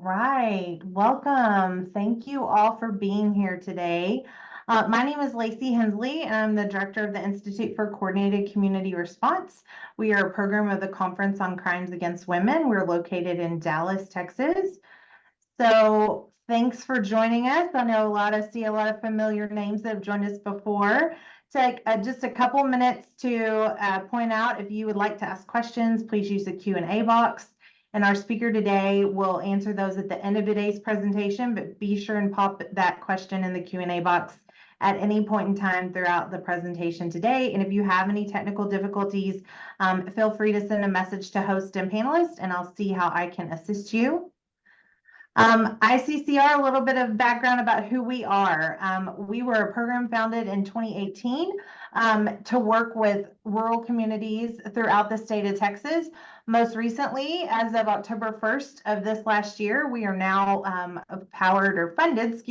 right, welcome. Thank you all for being here today. My name is Lacey Hensley, and I'm the director of the Institute for Coordinated Community Response. We are a program of the Conference on Crimes Against Women. We're located in Dallas, Texas. So thanks for joining us. I know see a lot of familiar names that have joined us before. Take just a couple minutes to point out if you would like to ask questions, please use the Q&A box. And our speaker today will answer those at the end of today's presentation, but be sure and pop that question in the Q&A box at any point in time throughout the presentation today. And if you have any technical difficulties, feel free to send a message to host and panelists, and I'll see how I can assist you. ICCR, a little bit of background about who we are. We were a program founded in 2018 to work with rural communities throughout the state of Texas. Most recently, as of October 1st of this last year, we are now funded,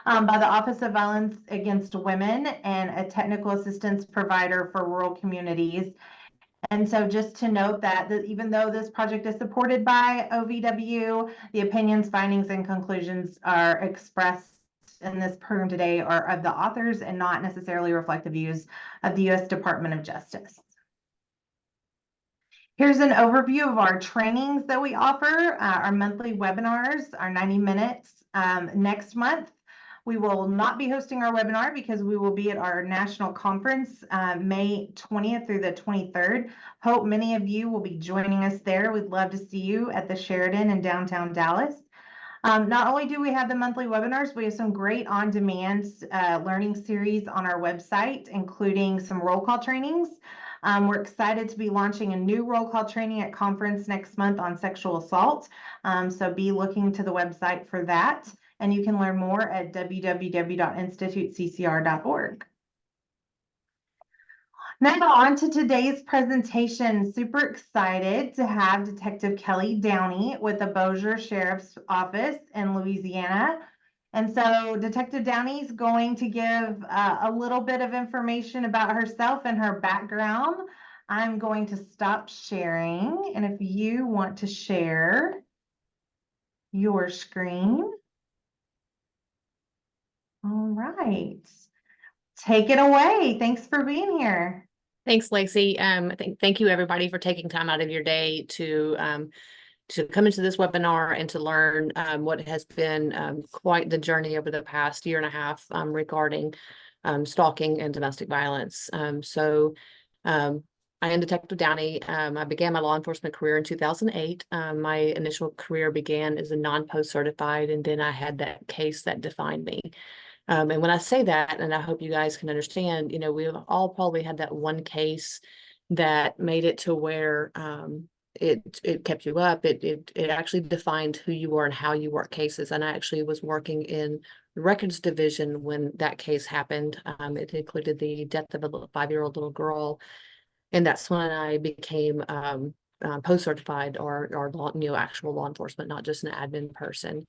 by the Office of Violence Against Women and a technical assistance provider for rural communities. And so just to note that even though this project is supported by OVW, the opinions, findings, and conclusions are expressed in this program today are of the authors and not necessarily reflect the views of the U.S. Department of Justice. Here's an overview of our trainings that we offer, our monthly webinars, our 90 minutes. Next month, we will not be hosting our webinar because we will be at our national conference May 20th through the 23rd. Hope many of you will be joining us there. We'd love to see you at the Sheridan in downtown Dallas. Not only do we have the monthly webinars, we have some great on-demand learning series on our website, including some roll call trainings. We're excited to be launching a new roll call training at conference next month on sexual assault. So be looking to the website for that. And you can learn more at www.instituteccr.org. Now on to today's presentation. Super excited to have Detective Kelly Downey with the Bossier Sheriff's Office in Louisiana. And so Detective Downey is going to give a little bit of information about herself and her background. I'm going to stop sharing. And if you want to share your screen. All right. Take it away. Thanks for being here. Thanks, Lacey. Thank you, everybody, for taking time out of your day to come into this webinar and to learn what has been quite the journey over the past year and a half regarding stalking and domestic violence. I am Detective Downey. I began my law enforcement career in 2008. My initial career began as a non-post certified, and then I had that case that defined me. And when I say that, and I hope you guys can understand, we've all probably had that one case that made it to where it kept you up. It actually defined who you were and how you work cases. And I actually was working in the records division when that case happened. It included the death of a 5-year-old little girl. And that's when I became post certified or actual law enforcement, not just an admin person.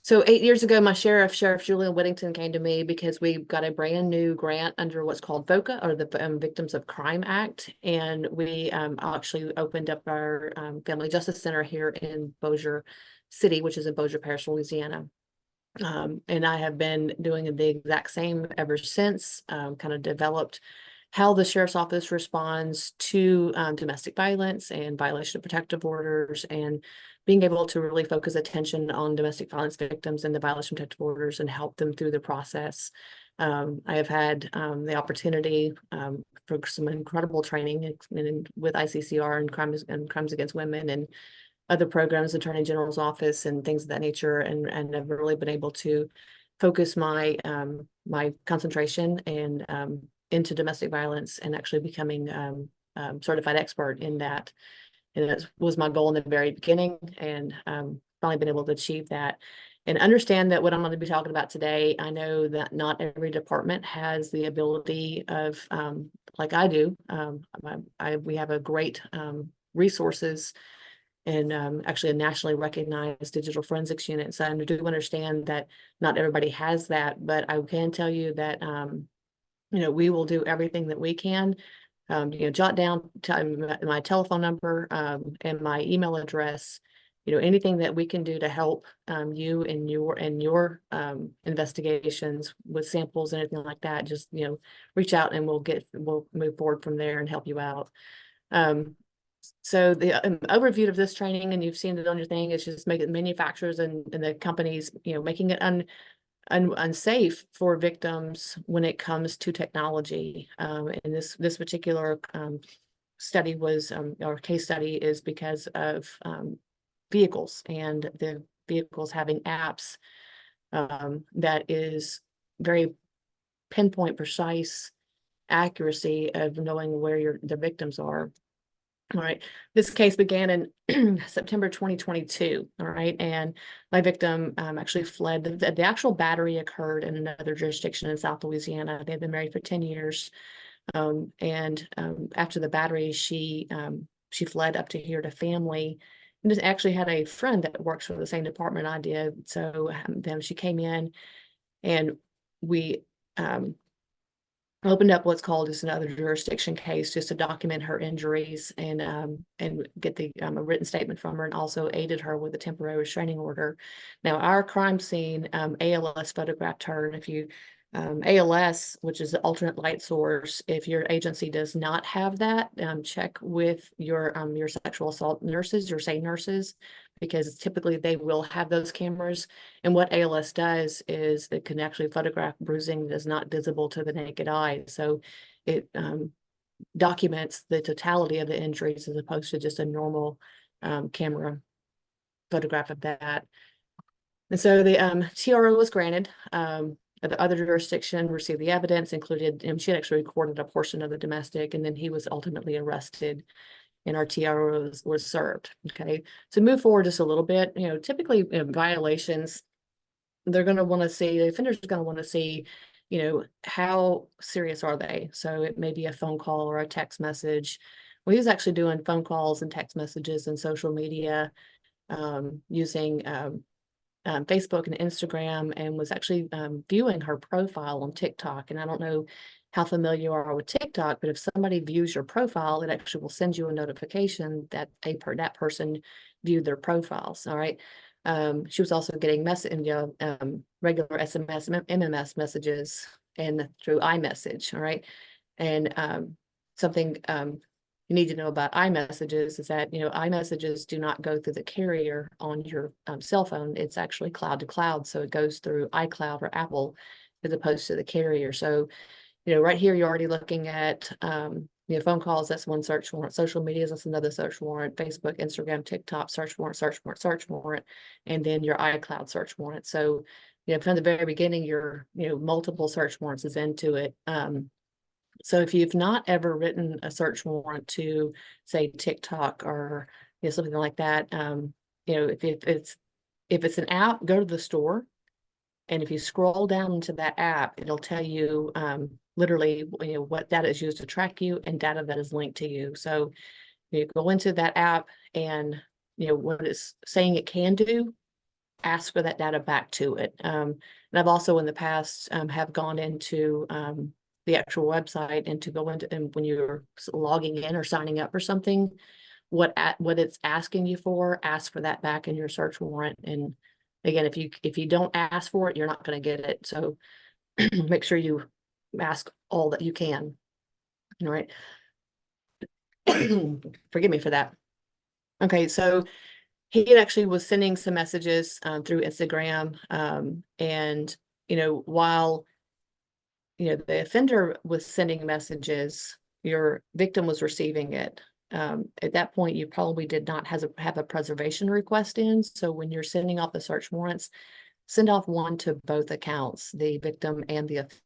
So 8 years ago, my Sheriff Julian Whittington, came to me because we got a brand new grant under what's called VOCA, or the Victims of Crime Act. And we actually opened up our Family Justice Center here in Bossier City, which is in Bossier Parish, Louisiana. And I have been doing the exact same ever since, kind of developed how the Sheriff's Office responds to domestic violence and violation of protective orders, and being able to really focus attention on domestic violence victims and the violation of protective orders and help them through the process. I have had the opportunity for some incredible training with ICCR and crimes against women and other programs, Attorney General's office and things of that nature, and I've really been able to focus my my concentration and into domestic violence and actually becoming certified expert in that. And that was my goal in the very beginning, and finally been able to achieve that. And understand that what I'm going to be talking about today, I know that not every department has the ability of, like I do. We have a great resources and actually a nationally recognized digital forensics unit. So I do understand that not everybody has that, but I can tell you that we will do everything that we can. Jot down my telephone number and my email address. anything that we can do to help you in your investigations with samples and anything like that, just reach out and we'll move forward from there and help you out. So the overview of this training, and you've seen it on your thing, is just making manufacturers and the companies, making it unsafe for victims when it comes to technology. And this particular study was, or case study is because of vehicles, and the vehicles having apps that is very pinpoint, precise accuracy of knowing where the victims are. All right, this case began in September 2022. All right, and my victim actually fled. The actual battery occurred in another jurisdiction in South Louisiana. They've been married for 10 years. And after the battery, she fled up to here to family, and just actually had a friend that works for the same department I did. So then she came in, and we opened up what's called just another jurisdiction case, just to document her injuries and get a written statement from her, and also aided her with a temporary restraining order. Now, our crime scene, ALS photographed her, and if you ALS, which is the alternate light source, if your agency does not have that, check with your sexual assault nurses, your SAE nurses, because typically they will have those cameras. And what ALS does is it can actually photograph bruising that is not visible to the naked eye. So it documents the totality of the injuries as opposed to just a normal camera photograph of that. And so the TRO was granted. The other jurisdiction received the evidence, included, and she had actually recorded a portion of the domestic, and then he was ultimately arrested, and our TRO was served. Okay, so move forward just a little bit. Typically violations, they're going to want to see, the offender's going to want to see, how serious are they? So it may be a phone call or a text message. Well, he was actually doing phone calls and text messages and social media using Facebook and Instagram, and was actually viewing her profile on TikTok. And I don't know how familiar you are with TikTok, but if somebody views your profile, it actually will send you a notification that that person viewed their profiles. All right. She was also getting regular SMS, MMS messages, and through iMessage. All right. And something you need to know about iMessages is that, iMessages do not go through the carrier on your cell phone. It's actually cloud to cloud. So it goes through iCloud or Apple as opposed to the carrier. So, right here, you're already looking at, phone calls, that's one search warrant. Social media, that's another search warrant. Facebook, Instagram, TikTok, search warrant, search warrant, search warrant, and then your iCloud search warrant. So, from the very beginning, your, multiple search warrants is into it. So if you've not ever written a search warrant to, say, TikTok or something like that, if it's an app, go to the store, and if you scroll down into that app, it'll tell you literally what data is used to track you and data that is linked to you. So you go into that app, and what it's saying it can do, ask for that data back to it. And I've also in the past have gone into the actual website, and to go into, and when you're logging in or signing up for something, what it's asking you for, ask for that back in your search warrant. And again, if you don't ask for it, you're not going to get it. So make sure you ask all that you can. All right. Forgive me for that. Okay, so he actually was sending some messages through Instagram, and while the offender was sending messages, your victim was receiving it. At that point, you probably did not have a preservation request in. So when you're sending off the search warrants, send off one to both accounts, the victim and the offender.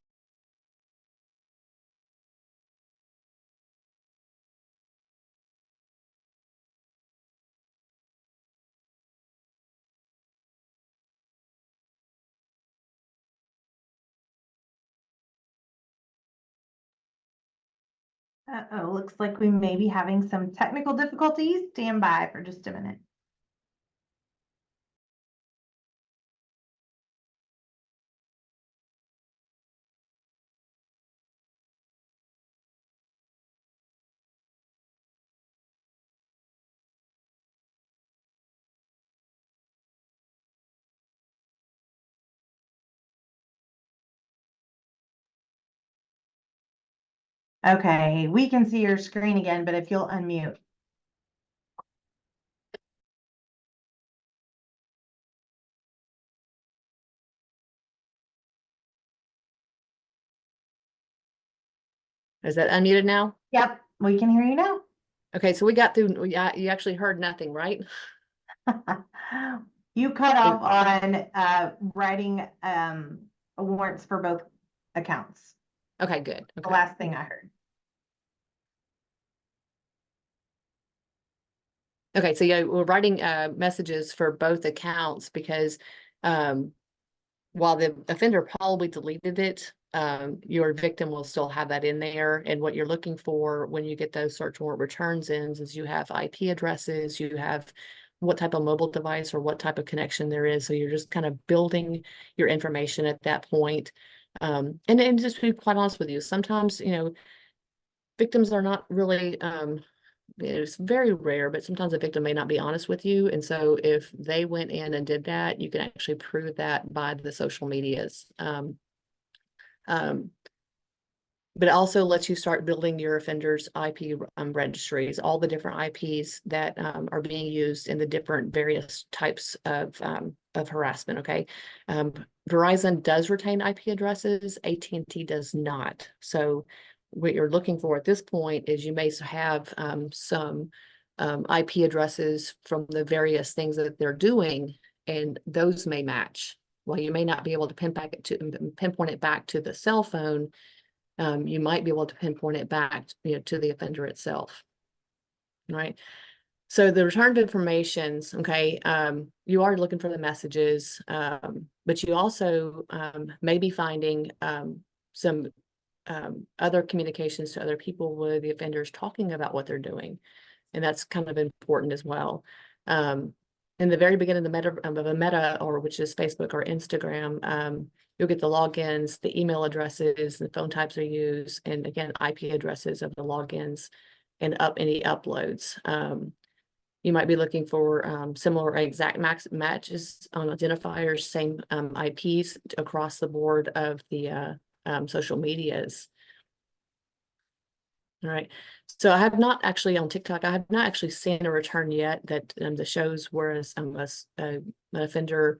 Uh-oh, looks like we may be having some technical difficulties. Stand by for just a minute. Okay, we can see your screen again, but if you'll unmute. Is that unmuted now? Yep, we can hear you now. Okay, so we got through, you actually heard nothing, right? You cut off on writing warrants for both accounts. Okay, good. The Okay. last thing I heard. Okay, so yeah, we're writing messages for both accounts because while the offender probably deleted it, your victim will still have that in there. And what you're looking for when you get those search warrant returns in is you have IP addresses, you have what type of mobile device or what type of connection there is. So you're just kind of building your information at that point. And just to be quite honest with you, sometimes, victims are not really, it's very rare, but sometimes a victim may not be honest with you. And so if they went in and did that, you can actually prove that by the social medias. But it also lets you start building your offenders IP registries, all the different IPs that are being used in the different various types of harassment. Okay. Verizon does retain IP addresses, AT&T does not. So what you're looking for at this point is you may have some IP addresses from the various things that they're doing, and those may match. While you may not be able to pinpoint it back to the cell phone, you might be able to pinpoint it back, to the offender itself. Right. So the returned informations, okay, you are looking for the messages, but you also may be finding some other communications to other people where the offenders talking about what they're doing. And that's kind of important as well. In the very beginning of a meta, or which is Facebook or Instagram, you'll get the logins, the email addresses, the phone types are used, and again, IP addresses of the logins and any uploads. You might be looking for similar or exact matches on identifiers, same IPs across the board of the social medias. All right. So I have not actually on TikTok, I have not actually seen a return yet that shows where an offender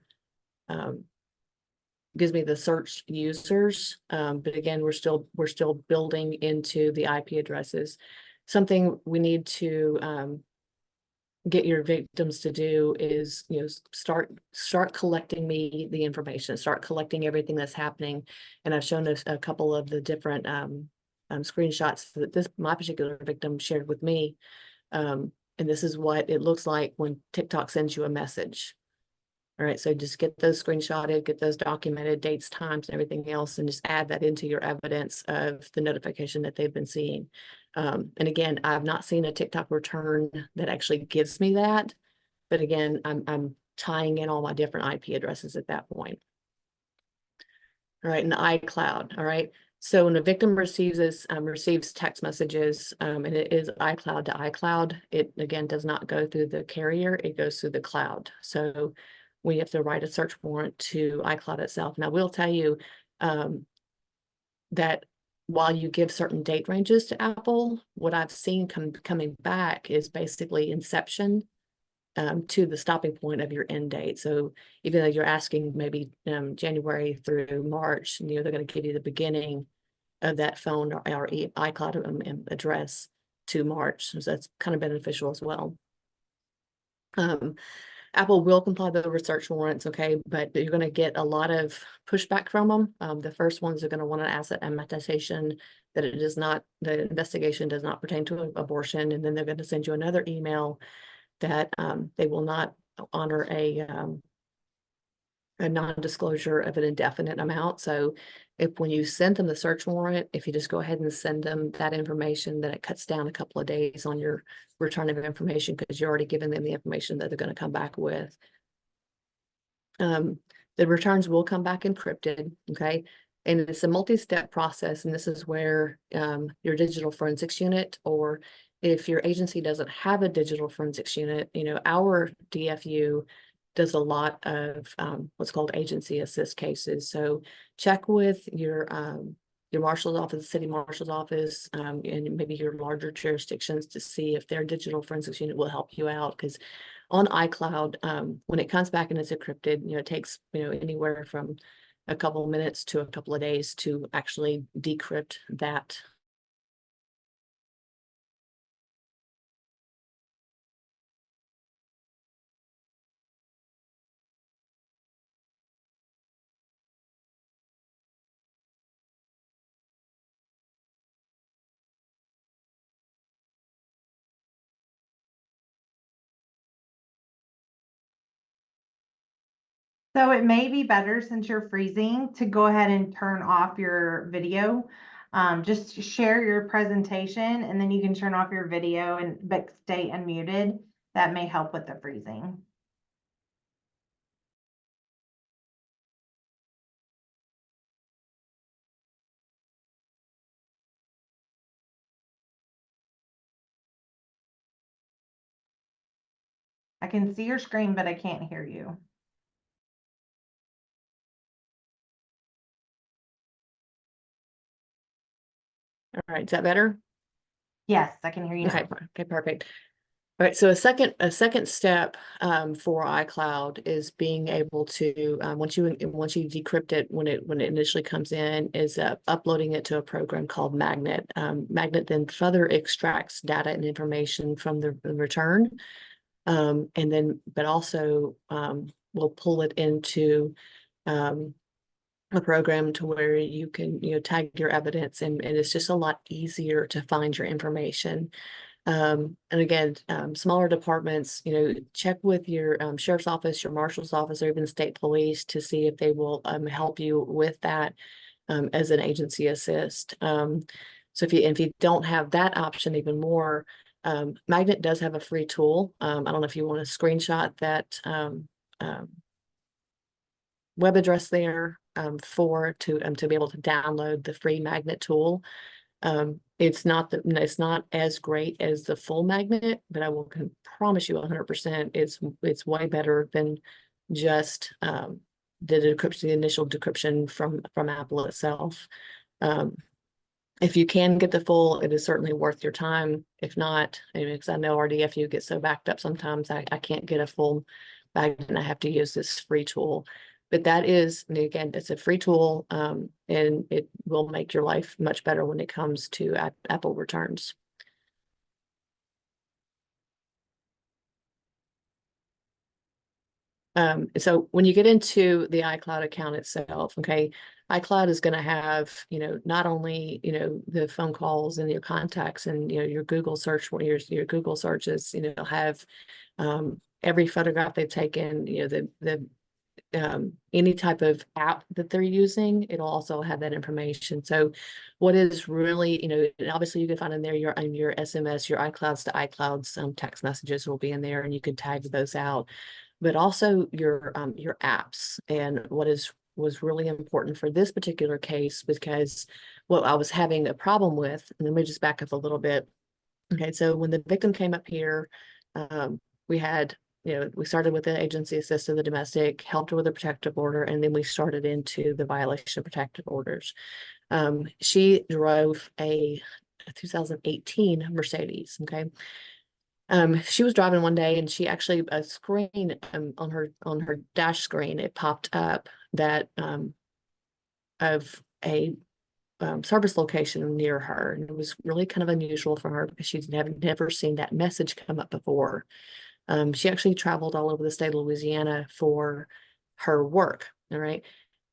gives me the search users. But again, we're still building into the IP addresses. Something we need to get your victims to do is, start collecting the information, start collecting everything that's happening. And I've shown a couple of the different screenshots that my particular victim shared with me. And this is what it looks like when TikTok sends you a message. All right, so just get those screenshotted, get those documented, dates, times, and everything else, and just add that into your evidence of the notification that they've been seeing. And again, I've not seen a TikTok return that actually gives me that. But again, I'm tying in all my different IP addresses at that point. All right, and iCloud. All right. So when a victim receives text messages, and it is iCloud to iCloud, it again does not go through the carrier, it goes through the cloud. So we have to write a search warrant to iCloud itself. Now, we'll tell you that while you give certain date ranges to Apple, what I've seen coming back is basically inception to the stopping point of your end date. So even though you're asking maybe January through March, they're going to give you the beginning of that phone or iCloud address to March. So that's kind of beneficial as well. Apple will comply with the research warrants, okay, but you're going to get a lot of pushback from them. The first ones are going to want an asset attestation that the investigation does not pertain to abortion, and then they're going to send you another email that they will not honor a non-disclosure of an indefinite amount. So when you send them the search warrant, if you just go ahead and send them that information, then it cuts down a couple of days on your return of information because you're already giving them the information that they're going to come back with. The returns will come back encrypted, okay? And it's a multi-step process, and this is where your digital forensics unit, or if your agency doesn't have a digital forensics unit, our DFU does a lot of what's called agency assist cases. So check with your your marshal's office, city marshal's office, and maybe your larger jurisdictions to see if their digital forensics unit will help you out. Because on iCloud, when it comes back and it's encrypted, it takes, anywhere from a couple of minutes to a couple of days to actually decrypt that. So it may be better, since you're freezing, to go ahead and turn off your video. Just share your presentation, and then you can turn off your video but stay unmuted. That may help with the freezing. I can see your screen, but I can't hear you. All right, is that better? Yes, I can hear you Okay, now. okay, perfect. All right, so a second step for iCloud is being able to once you decrypt it when it initially comes in, is uploading it to a program called Magnet. Magnet then further extracts data and information from the return, and then but also will pull it into a program to where you can tag your evidence, and it's just a lot easier to find your information. And again, smaller departments, check with your sheriff's office, your marshal's office, or even state police to see if they will help you with that as an agency assist. So if you don't have that option even more, Magnet does have a free tool. I don't know if you want to screenshot that web address there to be able to download the free Magnet tool. It's not as great as the full Magnet, but can promise you 100% it's way better than just the initial decryption from Apple itself. If you can get the full, it is certainly worth your time. If not, because I know RDFU gets so backed up sometimes, I can't get a full Magnet and I have to use this free tool. But that is, again, it's a free tool, and it will make your life much better when it comes to Apple returns. So when you get into the iCloud account itself, okay, iCloud is going to have, not only, the phone calls and your contacts and, your Google search, your Google searches, have every photograph they've taken, any type of app that they're using, it'll also have that information. So what is really, obviously you can find in there your SMS, your iClouds to iClouds, text messages will be in there, and you can tag those out, but also your apps. And was really important for this particular case, because what I was having a problem with, and let me just back up a little bit. Okay, so when the victim came up here, we had, we started with the agency assist in the domestic, helped her with a protective order, and then we started into the violation of protective orders. She drove a 2018 Mercedes. Okay. She was driving one day, and she actually, a screen on her dash screen, it popped up that of a service location near her, and it was really kind of unusual for her because she's never seen that message come up before. She actually traveled all over the state of Louisiana for her work. All right.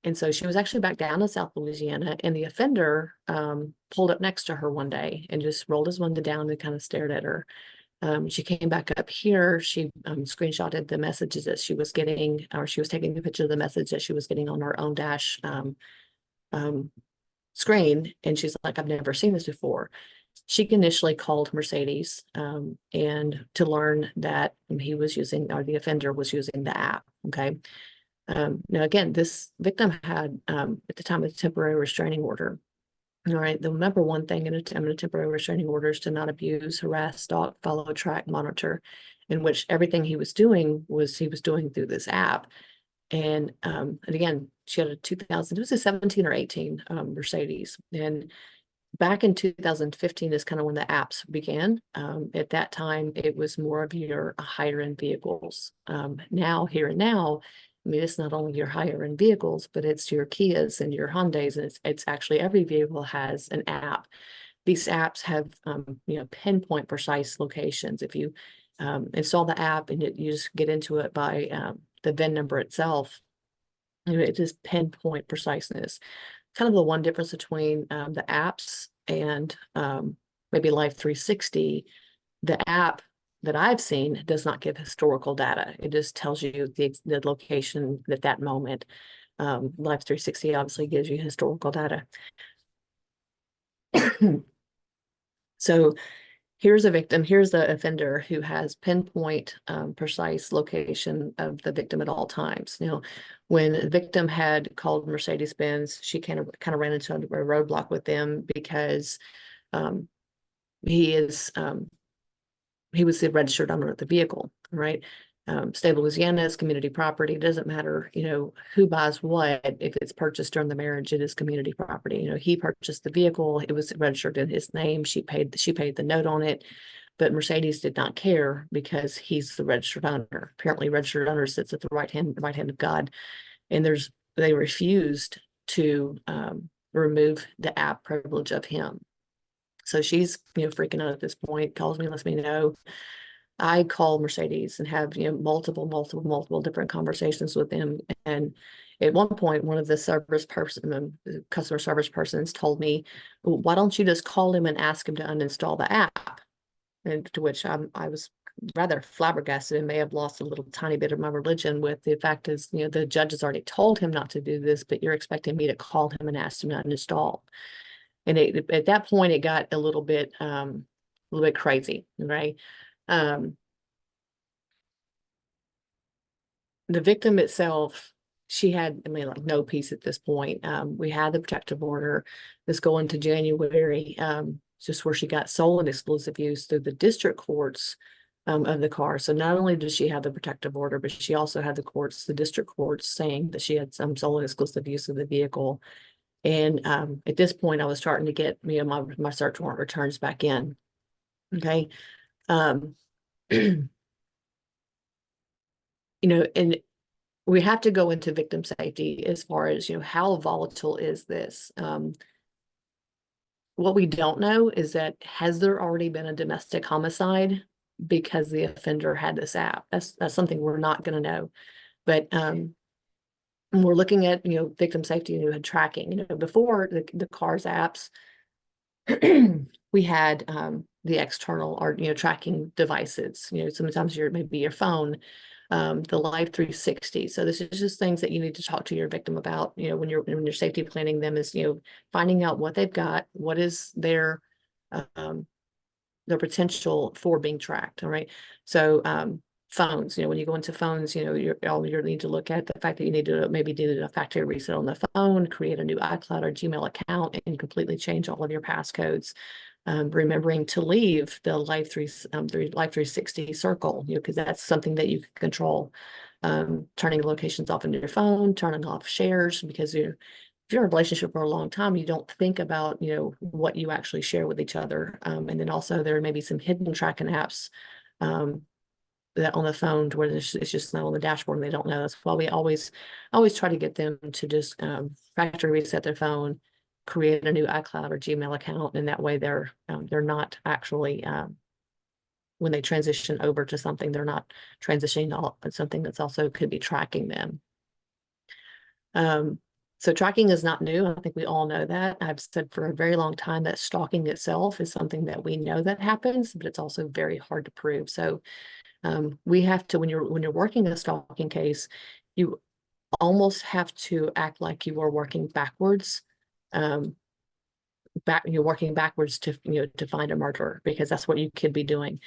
And so she was actually back down in South Louisiana, and the offender pulled up next to her one day and just rolled his window down and kind of stared at her. She came back up here. She screenshotted the messages that she was getting, or she was taking a picture of the message that she was getting on her own dash screen. And she's like, I've never seen this before. She initially called Mercedes and to learn that he was using, or the offender was using the app. Okay. Now, again, this victim had at the time a temporary restraining order. All right. The number one thing in a temporary restraining order is to not abuse, harass, stalk, follow, track, monitor, in which everything he was doing through this app. And again, she had a 2000, it was a 17 or 18 Mercedes. And back in 2015 is kind of when the apps began. At that time, it was more of your higher end vehicles. Now, here and now, I mean, it's not only your higher end vehicles, but it's your Kias and your Hyundais, and it's actually every vehicle has an app. These apps have pinpoint precise locations. If you install the app and you just get into it by the VIN number itself, it is pinpoint preciseness. Kind of the one difference between the apps and maybe Life 360. The app that I've seen does not give historical data. It just tells you the location at that moment. Life 360 obviously gives you historical data. So here's a victim, here's the offender who has pinpoint precise location of the victim at all times. When the victim had called Mercedes-Benz, she kind of ran into a roadblock with them because he was the registered owner of the vehicle, right? State of Louisiana is community property. It doesn't matter, who buys what. If it's purchased during the marriage, it is community property. He purchased the vehicle. It was registered in his name. She paid the note on it, but Mercedes did not care because he's the registered owner. Apparently, registered owner sits at the right hand of God, and they refused to remove the app privilege of him. So she's freaking out at this point. Calls me, lets me know. I call Mercedes and have multiple different conversations with them. And at one point, one of the customer service persons told me, well, "Why don't you just call him and ask him to uninstall the app?" And to which I was rather flabbergasted and may have lost a little tiny bit of my religion with the fact is, the judge has already told him not to do this, but you're expecting me to call him and ask him to uninstall. And at that point, it got a little bit crazy, right? The victim itself, she had, like no peace at this point. We had the protective order. This going to January, just where she got sole and exclusive use through the district courts of the car. So not only did she have the protective order, but she also had the district courts saying that she had some sole and exclusive use of the vehicle. And at this point, I was starting to get my search warrant returns back in. Okay. And we have to go into victim safety as far as, how volatile is this? What we don't know is that has there already been a domestic homicide because the offender had this app? That's something we're not going to know. But we're looking at, victim safety and tracking. Before the CARS apps, we had the external or tracking devices. Sometimes maybe your phone, the Life 360. So this is just things that you need to talk to your victim about. When you're safety planning them, is finding out what they've got, what is their potential for being tracked. All right. So phones, when you go into phones, you need to look at the fact that you need to maybe do a factory reset on the phone, create a new iCloud or Gmail account, and completely change all of your passcodes. Remembering to leave the Life 360 circle, because that's something that you can control. Turning locations off in your phone, turning off shares, because if you're in a relationship for a long time, you don't think about, what you actually share with each other. And then also there may be some hidden tracking apps that on the phone to where it's just not on the dashboard and they don't know. That's why we always try to get them to just factory reset their phone, create a new iCloud or Gmail account, and that way they're not actually when they transition over to something, they're not transitioning something that's also could be tracking them. So tracking is not new. I think we all know that. I've said for a very long time that stalking itself is something that we know that happens, but it's also very hard to prove. So we have to, when you're working a stalking case, you almost have to act like you are working backwards. You're working backwards to to find a murderer, because that's what you could be doing.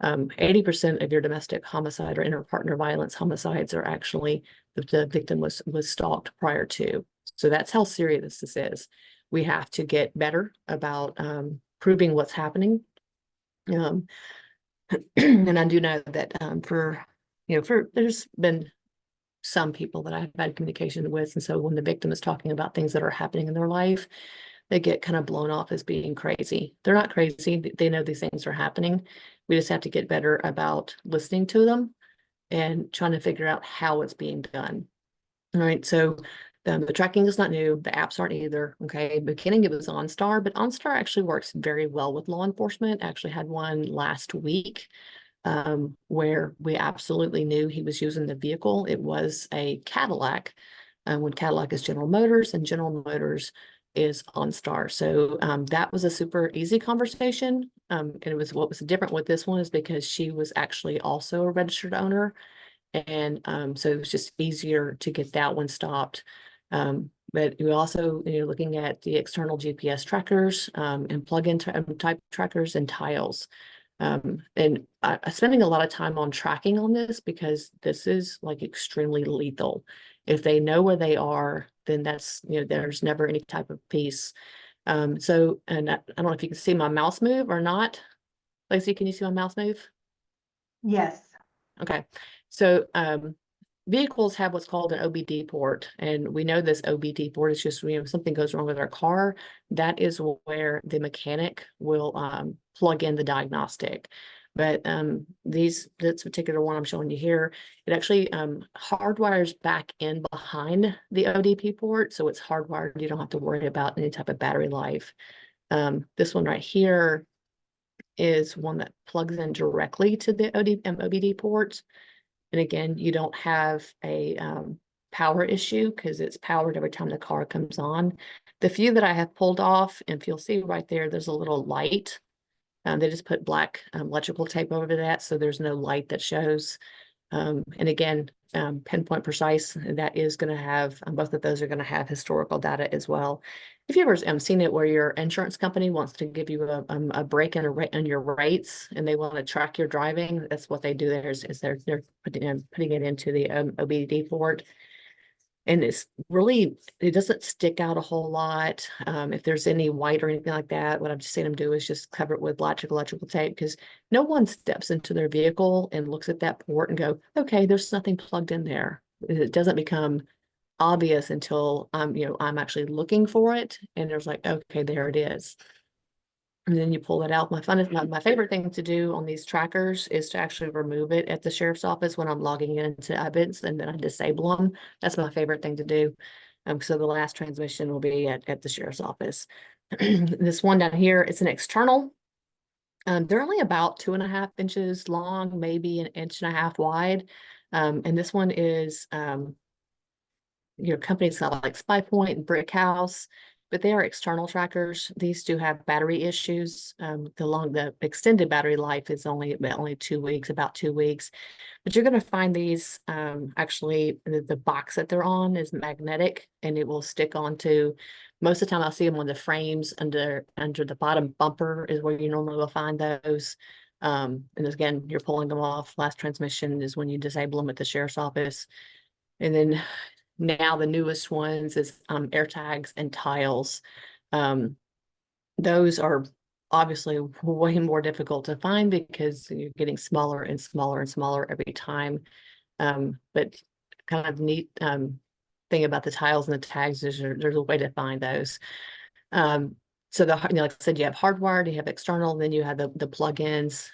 80% of your domestic homicide or interpartner violence homicides are actually the victim was stalked prior to. So that's how serious this is. We have to get better about proving what's happening. And I do know that there's been some people that I've had communication with. And so when the victim is talking about things that are happening in their life, they get kind of blown off as being crazy. They're not crazy. They know these things are happening. We just have to get better about listening to them and trying to figure out how it's being done. All right. So the tracking is not new. The apps aren't either. Okay. Beginning, it was OnStar, but OnStar actually works very well with law enforcement. I actually had one last week where we absolutely knew he was using the vehicle. It was a Cadillac, when Cadillac is General Motors and General Motors is OnStar. So that was a super easy conversation. And it was what was different with this one is because she was actually also a registered owner. And so it was just easier to get that one stopped. But we also, looking at the external GPS trackers and plug-in type trackers and tiles. And I'm spending a lot of time on tracking on this because this is like extremely lethal. If they know where they are, then that's, there's never any type of peace. So, and I don't know if you can see my mouse move or not. Lacey, can you see my mouse move? Yes. Okay. So, vehicles have what's called an OBD port, and we know this OBD port is just, if something goes wrong with our car, that is where the mechanic will plug in the diagnostic. But this particular one I'm showing you here, it actually hardwires back in behind the ODP port, so it's hardwired. You don't have to worry about any type of battery life. This one right here is one that plugs in directly to the OBD port. And again, you don't have a power issue because it's powered every time the car comes on. The few that I have pulled off, and if you'll see right there, there's a little light. They just put black electrical tape over that, so there's no light that shows. And again, pinpoint precise, that is going to have, both of those are going to have historical data as well. If you ever seen it where your insurance company wants to give you a break in your rates and they want to track your driving, that's what they do there is they're putting it into the OBD port. And it's really, it doesn't stick out a whole lot. If there's any white or anything like that, what I've just seen them do is just cover it with electrical tape because no one steps into their vehicle and looks at that port and go, okay, there's nothing plugged in there. It doesn't become obvious until I'm actually looking for it. And there's like, okay, there it is. And then you pull it out. My favorite thing to do on these trackers is to actually remove it at the sheriff's office when I'm logging into evidence, and then I disable them. That's my favorite thing to do. So the last transmission will be at the sheriff's office. This one down here, it's an external. They're only about 2.5 inches long, maybe an inch and a half wide. And this one is, companies like Spy Point and Brick House, but they are external trackers. These do have battery issues. The extended battery life is only 2 weeks, about 2 weeks. But you're going to find these actually the box that they're on is magnetic, and it will stick onto. Most of the time, I'll see them on the frames under the bottom bumper is where you normally will find those. And again, you're pulling them off. Last transmission is when you disable them at the sheriff's office, and then now the newest ones is air tags and tiles. Those are obviously way more difficult to find because you're getting smaller and smaller and smaller every time. But kind of neat thing about the tiles and the tags is there's a way to find those. So like I said, you have hardwired, you have external, then you have the plugins.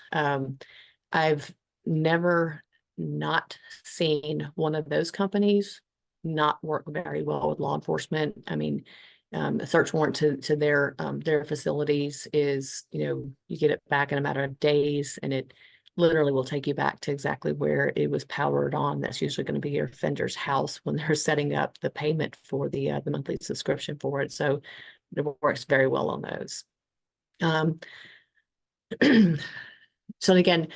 I've never not seen one of those companies not work very well with law enforcement. I mean, a search warrant to their facilities is, you get it back in a matter of days, and it literally will take you back to exactly where it was powered on. That's usually going to be your offender's house when they're setting up the payment for the monthly subscription for it. So it works very well on those. So again,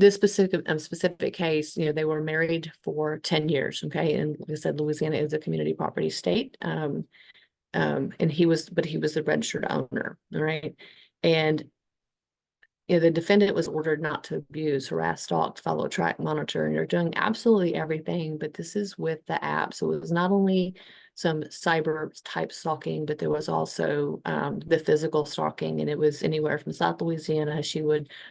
this specific case, they were married for 10 years. Okay. And like I said, Louisiana is a community property state. And he was the registered owner. All right. And the defendant was ordered not to abuse, harass, stalk, follow, track, monitor, and they're doing absolutely everything. But this is with the app. So it was not only some cyber type stalking, but there was also the physical stalking, and it was anywhere from South Louisiana.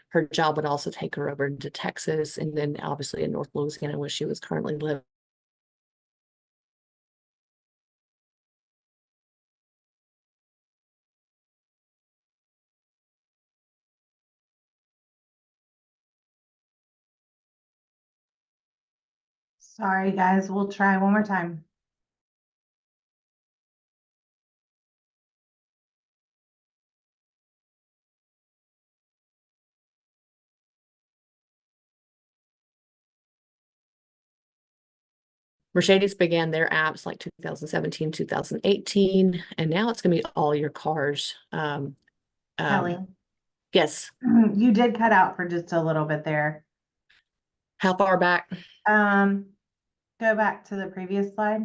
Her job would also take her over to Texas, and then obviously in North Louisiana where she was currently living. Sorry, guys, we'll try one more time. Mercedes began their apps like 2017, 2018, and now it's going to be all your cars. Kelly, Yes. you did cut out for just a little bit there. How far back? Go back to the previous slide.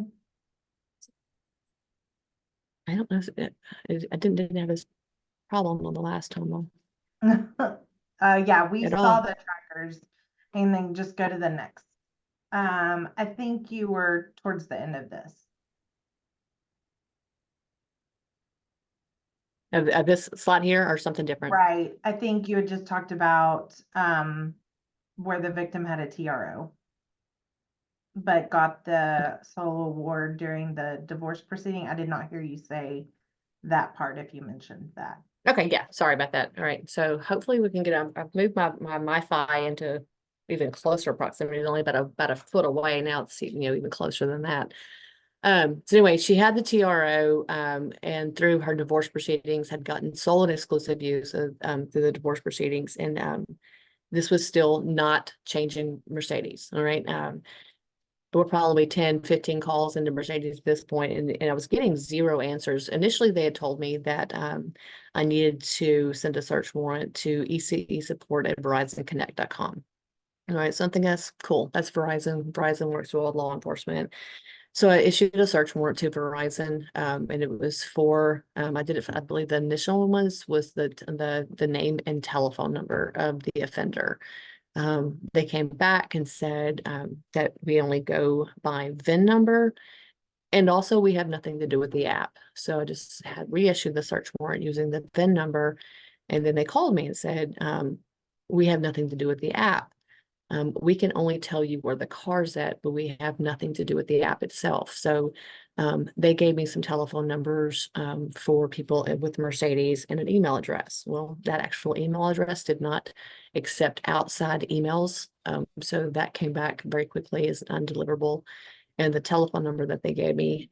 I don't know if I didn't have this problem on the last time though, Yeah, we at saw all. the trackers and then just go to the next. I think you were towards the end of this. Of this slide here or something different? Right. I think you had just talked about where the victim had a TRO, but got the sole award during the divorce proceeding. I did not hear you say that part if you mentioned that. Okay, yeah, sorry about that. All right, so hopefully we can get, I've moved my Fi into even closer proximity, it's only about a foot away now, it's even closer than that. So anyway, she had the TRO, and through her divorce proceedings had gotten sole and exclusive use of, through the divorce proceedings, and this was still not changing Mercedes, all right? We're probably 10, 15 calls into Mercedes at this point, and I was getting zero answers. Initially, they had told me that I needed to send a search warrant to ECE support at VerizonConnect.com. All right, something that's cool. That's Verizon. Verizon works with law enforcement. So I issued a search warrant to Verizon, and it was for, I did it, I believe the initial one was the name and telephone number of the offender. They came back and said that we only go by VIN number, and also we have nothing to do with the app. So I just had reissued the search warrant using the VIN number, and then they called me and said, we have nothing to do with the app. We can only tell you where the car's at, but we have nothing to do with the app itself. So they gave me some telephone numbers for people with Mercedes and an email address. Well, that actual email address did not accept outside emails. So that came back very quickly as undeliverable. And the telephone number that they gave me,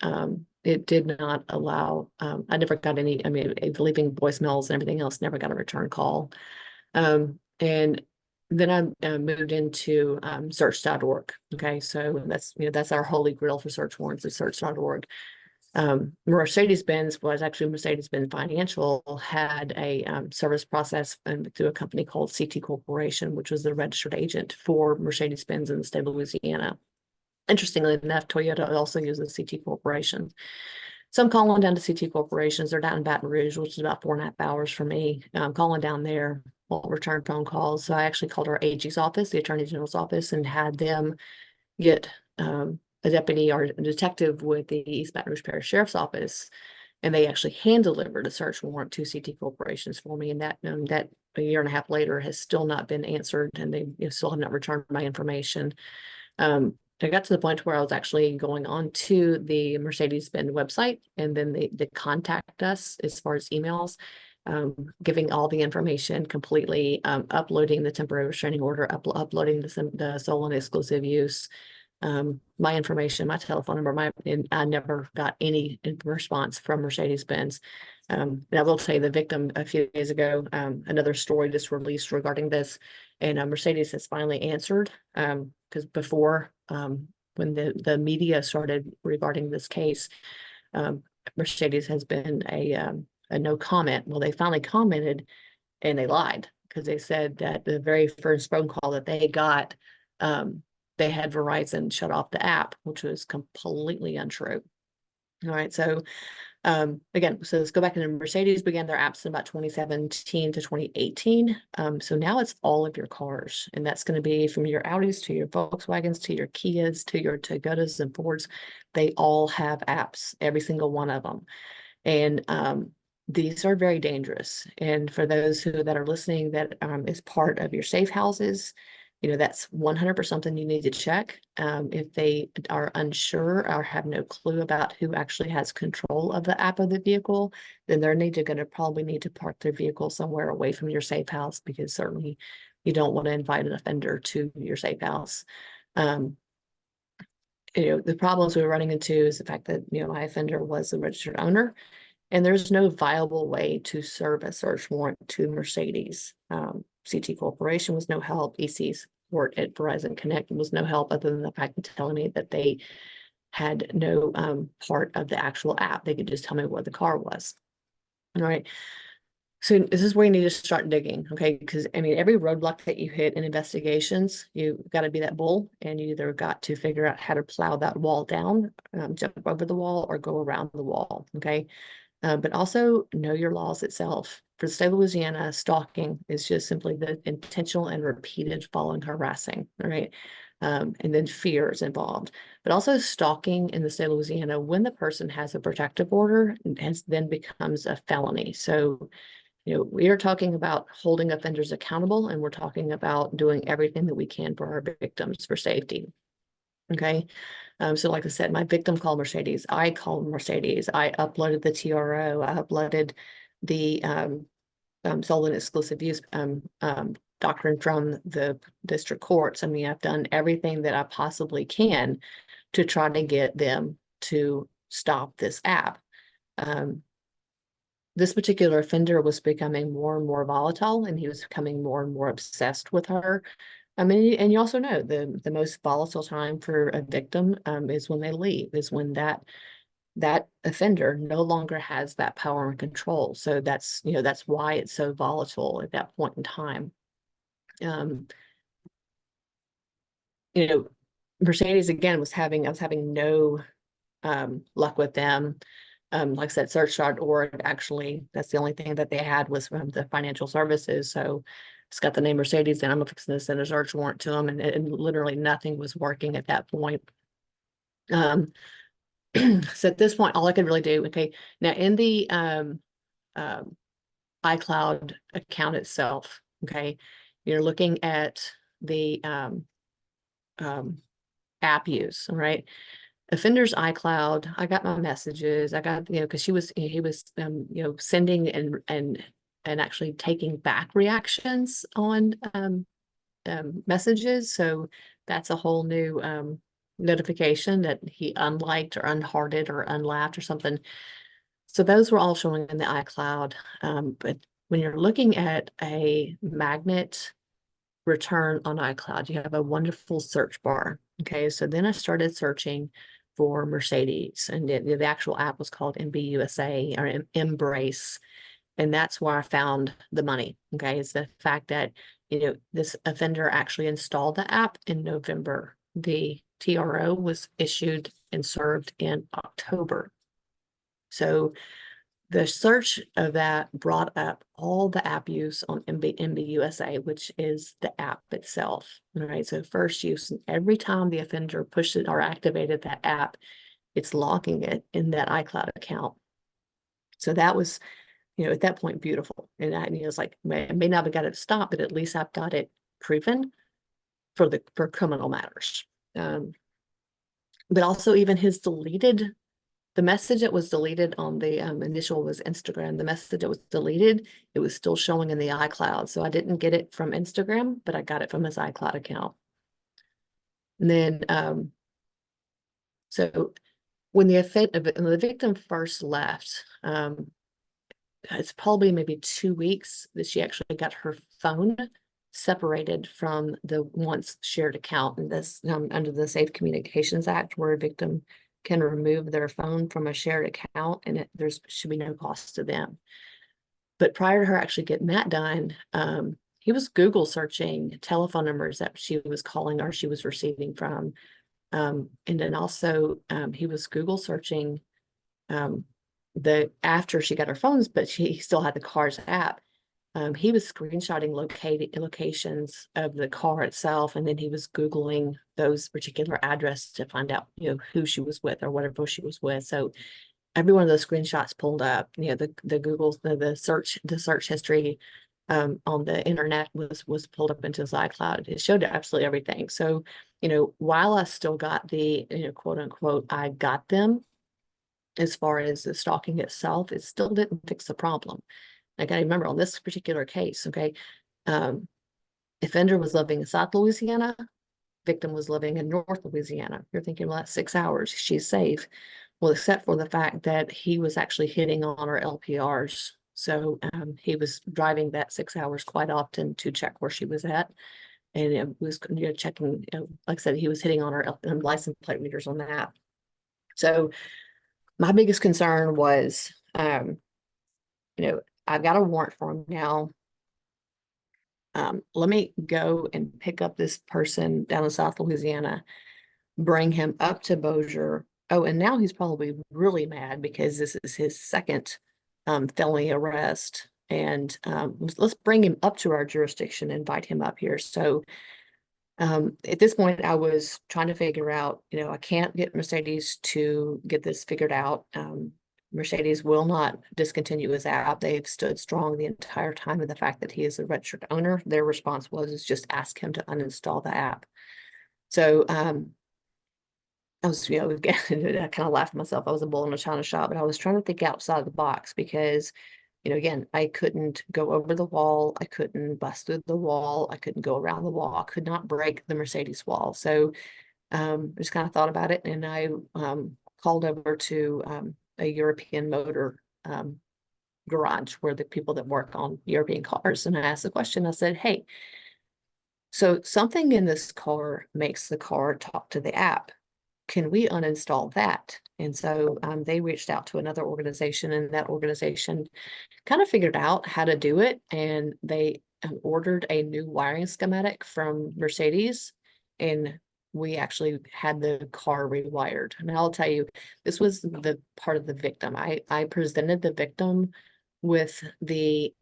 it did not allow, I never got any, I mean, leaving voicemails and everything else, never got a return call. And then I moved into search.org. Okay, so that's our holy grail for search warrants is search.org. Mercedes-Benz was actually Mercedes-Benz Financial had a service process through a company called CT Corporation, which was the registered agent for Mercedes-Benz in the state of Louisiana. Interestingly enough, Toyota also uses CT Corporation. So I'm calling down to CT Corporations. They're down in Baton Rouge, which is about 4.5 hours from me. I'm calling down there, won't return phone calls. So I actually called our AG's office, the Attorney General's office, and had them get a deputy or a detective with the East Baton Rouge Parish Sheriff's Office. And they actually hand delivered a search warrant to CT Corporations for me. And that a year and a half later has still not been answered, and they still have not returned my information. I got to the point where I was actually going on to the Mercedes-Benz website, and then they contact us as far as emails, giving all the information completely, uploading the temporary restraining order, uploading the sole and exclusive use, my information, my telephone number, and I never got any response from Mercedes-Benz. And I will tell you the victim a few days ago, another story just released regarding this, and Mercedes has finally answered, because before, when the media started regarding this case, Mercedes has been a no comment. Well, they finally commented, and they lied because they said that the very first phone call that they got, they had Verizon shut off the app, which was completely untrue. All right, so again, so let's go back, and Mercedes began their apps in about 2017 to 2018. So now it's all of your cars, and that's going to be from your Audis to your Volkswagens to your Kias to your Toyotas and Fords. They all have apps, every single one of them. And these are very dangerous. And for those that are listening, that is part of your safe houses, that's 100% something you need to check. If they are unsure or have no clue about who actually has control of the app of the vehicle, then they're going to probably need to park their vehicle somewhere away from your safe house, because certainly you don't want to invite an offender to your safe house. the problems we were running into is the fact that, my offender was the registered owner, and there's no viable way to serve a search warrant to Mercedes. CT Corporation was no help. EC support at Verizon Connect was no help, other than the fact of telling me that they had no part of the actual app. They could just tell me where the car was. All right. So this is where you need to start digging, okay? Because I mean, every roadblock that you hit in investigations, you got to be that bull, and you either got to figure out how to plow that wall down, jump over the wall, or go around the wall, okay? But also know your laws itself. For the state of Louisiana, stalking is just simply the intentional and repeated following, harassing, all right? And then fear is involved. But also stalking in the state of Louisiana, when the person has a protective order, then becomes a felony. So, we are talking about holding offenders accountable, and we're talking about doing everything that we can for our victims for safety. Okay. So like I said, my victim called Mercedes. I called Mercedes. I uploaded the TRO. I uploaded the sole and exclusive use doctrine from the district courts. I mean, I've done everything that I possibly can to try to get them to stop this app. This particular offender was becoming more and more volatile, and he was becoming more and more obsessed with her. I mean, and you also know the most volatile time for a victim is when they leave, is when that offender no longer has that power and control. So that's why it's so volatile at that point in time. Um, Mercedes again I was having no luck with them. Like I said, search.org, actually, that's the only thing that they had was from the financial services. So it's got the name Mercedes, and I'm fixing to send a search warrant to them, and literally nothing was working at that point. So at this point, all I could really do, okay, now in the iCloud account itself, okay, you're looking at the app use, all right? Offender's iCloud, I got my messages. I got, because he was sending and actually taking back reactions on messages. So that's a whole new notification that he unliked or unhearted or unlaughed or something. So those were all showing in the iCloud. But when you're looking at a magnet return on iCloud, you have a wonderful search bar. Okay, so then I started searching for Mercedes, and the actual app was called MBUSA or Embrace, and that's where I found the money. Okay, it's the fact that this offender actually installed the app in November. The TRO was issued and served in October. So the search of that brought up all the app use on MBUSA, which is the app itself. All right, so first use, every time the offender pushed it or activated that app, it's logging it in that iCloud account. So that was, at that point, beautiful. And it's like, I may not have got it stopped, but at least I've got it proven for criminal matters. But also even the message that was deleted on the initial was Instagram. The message that was deleted, it was still showing in the iCloud. So I didn't get it from Instagram, but I got it from his iCloud account. And then, so when the victim first left, it's probably maybe 2 weeks that she actually got her phone separated from the once shared account. And this under the Safe Communications Act, where a victim can remove their phone from a shared account, and there should be no cost to them. But prior to her actually getting that done, he was Google searching telephone numbers that she was calling or she was receiving from. And then also he was Google searching after she got her phones, but he still had the car's app. He was screenshotting locations of the car itself, and then he was Googling those particular addresses to find out, who she was with or whatever she was with. So every one of those screenshots pulled up, the Google, the search history on the internet was pulled up into his iCloud. It showed absolutely everything. So, while I still got the, quote unquote, I got them, as far as the stalking itself, it still didn't fix the problem. Like, I remember on this particular case, okay, offender was living in South Louisiana, victim was living in North Louisiana. You're thinking, well, that's 6 hours. She's safe. Well, except for the fact that he was actually hitting on her LPRs. So he was driving that 6 hours quite often to check where she was at. And it was, checking, like I said, he was hitting on her license plate readers on that. So my biggest concern was, I've got a warrant for him now. Let me go and pick up this person down in South Louisiana, bring him up to Bossier. Oh, and now he's probably really mad because this is his second felony arrest. And let's bring him up to our jurisdiction, invite him up here. So at this point, I was trying to figure out, I can't get Mercedes to get this figured out. Mercedes will not discontinue his app. They've stood strong the entire time of the fact that he is a registered owner. Their response was just ask him to uninstall the app. So I was, I kind of laughed at myself. I was a bull in a china shop, but I was trying to think outside the box because, again, I couldn't go over the wall. I couldn't bust through the wall. I couldn't go around the wall. I could not break the Mercedes wall. So just kind of thought about it, and I called over to a European motor garage where the people that work on European cars. And I asked the question, I said, hey, so something in this car makes the car talk to the app. Can we uninstall that? And so they reached out to another organization, and that organization kind of figured out how to do it. And they ordered a new wiring schematic from Mercedes, and we actually had the car rewired. And I'll tell you, this was the part of the victim. I presented the victim with the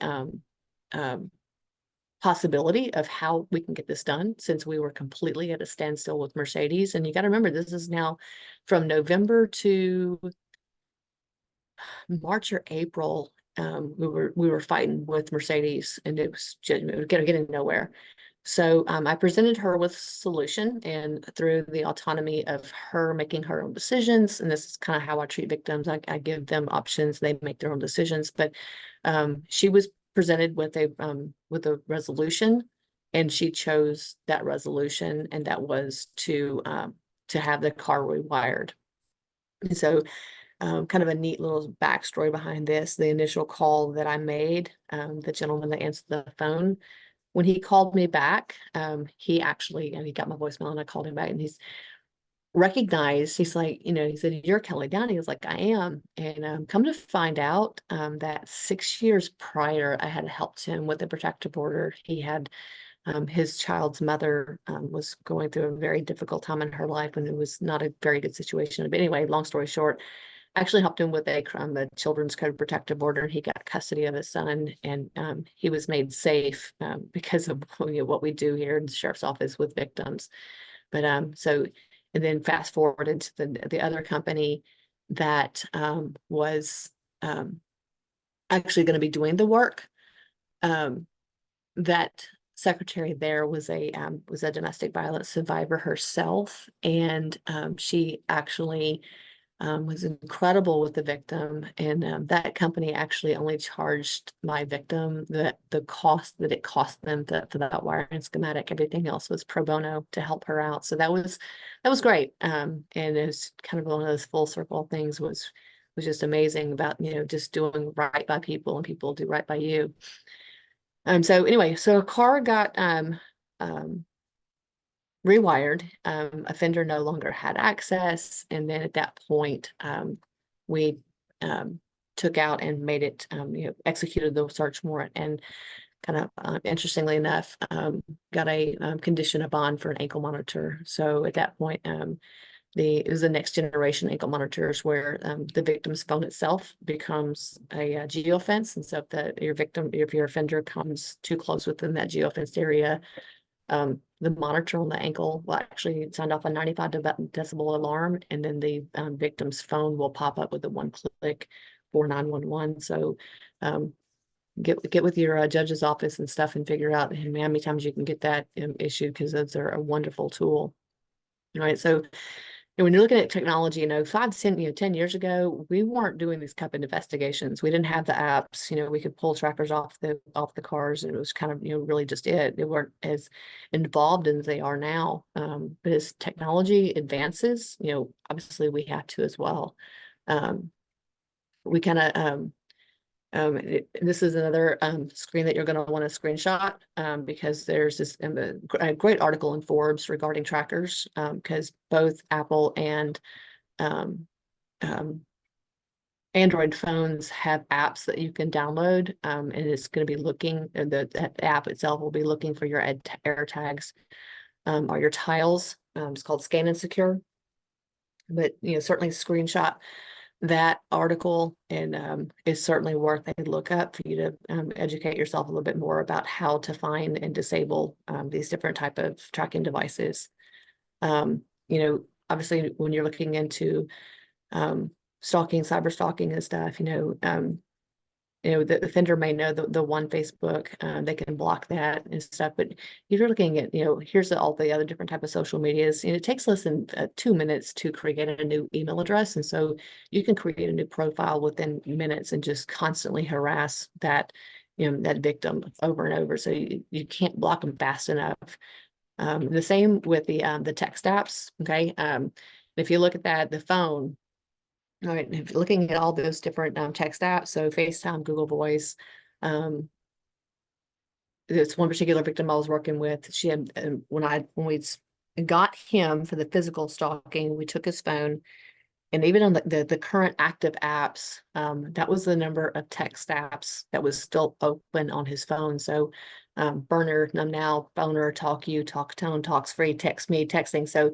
possibility of how we can get this done, since we were completely at a standstill with Mercedes. And you got to remember, this is now from November to March or April. We were fighting with Mercedes, and it was getting nowhere. So I presented her with a solution, and through the autonomy of her making her own decisions, and this is kind of how I treat victims. I give them options, they make their own decisions. But she was presented with a resolution, and she chose that resolution, and that was to have the car rewired. And so kind of a neat little backstory behind this. The initial call that I made, the gentleman that answered the phone, when he called me back, he actually, and he got my voicemail, and I called him back, and he's recognized, he's like, he said, you're Kelly Downey. I was like, I am. And come to find out that 6 years prior, I had helped him with a protective order. He had his child's mother was going through a very difficult time in her life, and it was not a very good situation. But anyway, long story short, I actually helped him with a children's code protective order. He got custody of his son, and he was made safe because of what we do here in the sheriff's office with victims. But and then fast forward into the other company that was actually going to be doing the work. That secretary there was a domestic violence survivor herself, and she actually was incredible with the victim. And that company actually only charged my victim the cost that it cost them for that wiring schematic. Everything else was pro bono to help her out. So that was great. And it was kind of one of those full circle things, was just amazing about, just doing right by people, and people do right by you. So anyway, so a car got rewired. Offender no longer had access, and then at that point, we took out and made it, executed the search warrant, and kind of interestingly enough, got a condition of bond for an ankle monitor. So at that point, it was the next generation ankle monitors, where the victim's phone itself becomes a geofence. And so if your offender comes too close within that geofenced area, the monitor on the ankle will actually sound off a 95 decibel alarm, and then the victim's phone will pop up with a one-click for 911. So get with your judge's office and stuff and figure out how many times you can get that issued, because those are a wonderful tool. All right, so when you're looking at technology, 10 years ago, we weren't doing these type of investigations. We didn't have the apps, we could pull trackers off the cars, and it was kind of, really just it. They weren't as involved as they are now. But as technology advances, obviously we have to as well. We kind of this is another screen that you're going to want to screenshot because there's this a great article in Forbes regarding trackers because both Apple and um, um, Android phones have apps that you can download, and it's going to be looking, the app itself will be looking for your air tags or your tiles. It's called Scan and Secure, but certainly screenshot that article, and it's certainly worth a look up for you to educate yourself a little bit more about how to find and disable these different type of tracking devices. Obviously when you're looking into stalking, cyber stalking and stuff, the offender may know the one Facebook, they can block that and stuff. But if you're looking at, here's all the other different type of social medias, it takes less than 2 minutes to create a new email address. And so you can create a new profile within minutes and just constantly harass that, that victim over and over. So you can't block them fast enough. The same with the text apps. Okay. If you look at that, the phone, all right, if you're looking at all those different text apps, so FaceTime, Google Voice, it's one particular victim I was working with. She had when we got him for the physical stalking, we took his phone, and even on the current active apps, that was the number of text apps that was still open on his phone. So Burner, Now, Boner, Talk You, Talk Tone, Talks Free, Text Me, Texting. So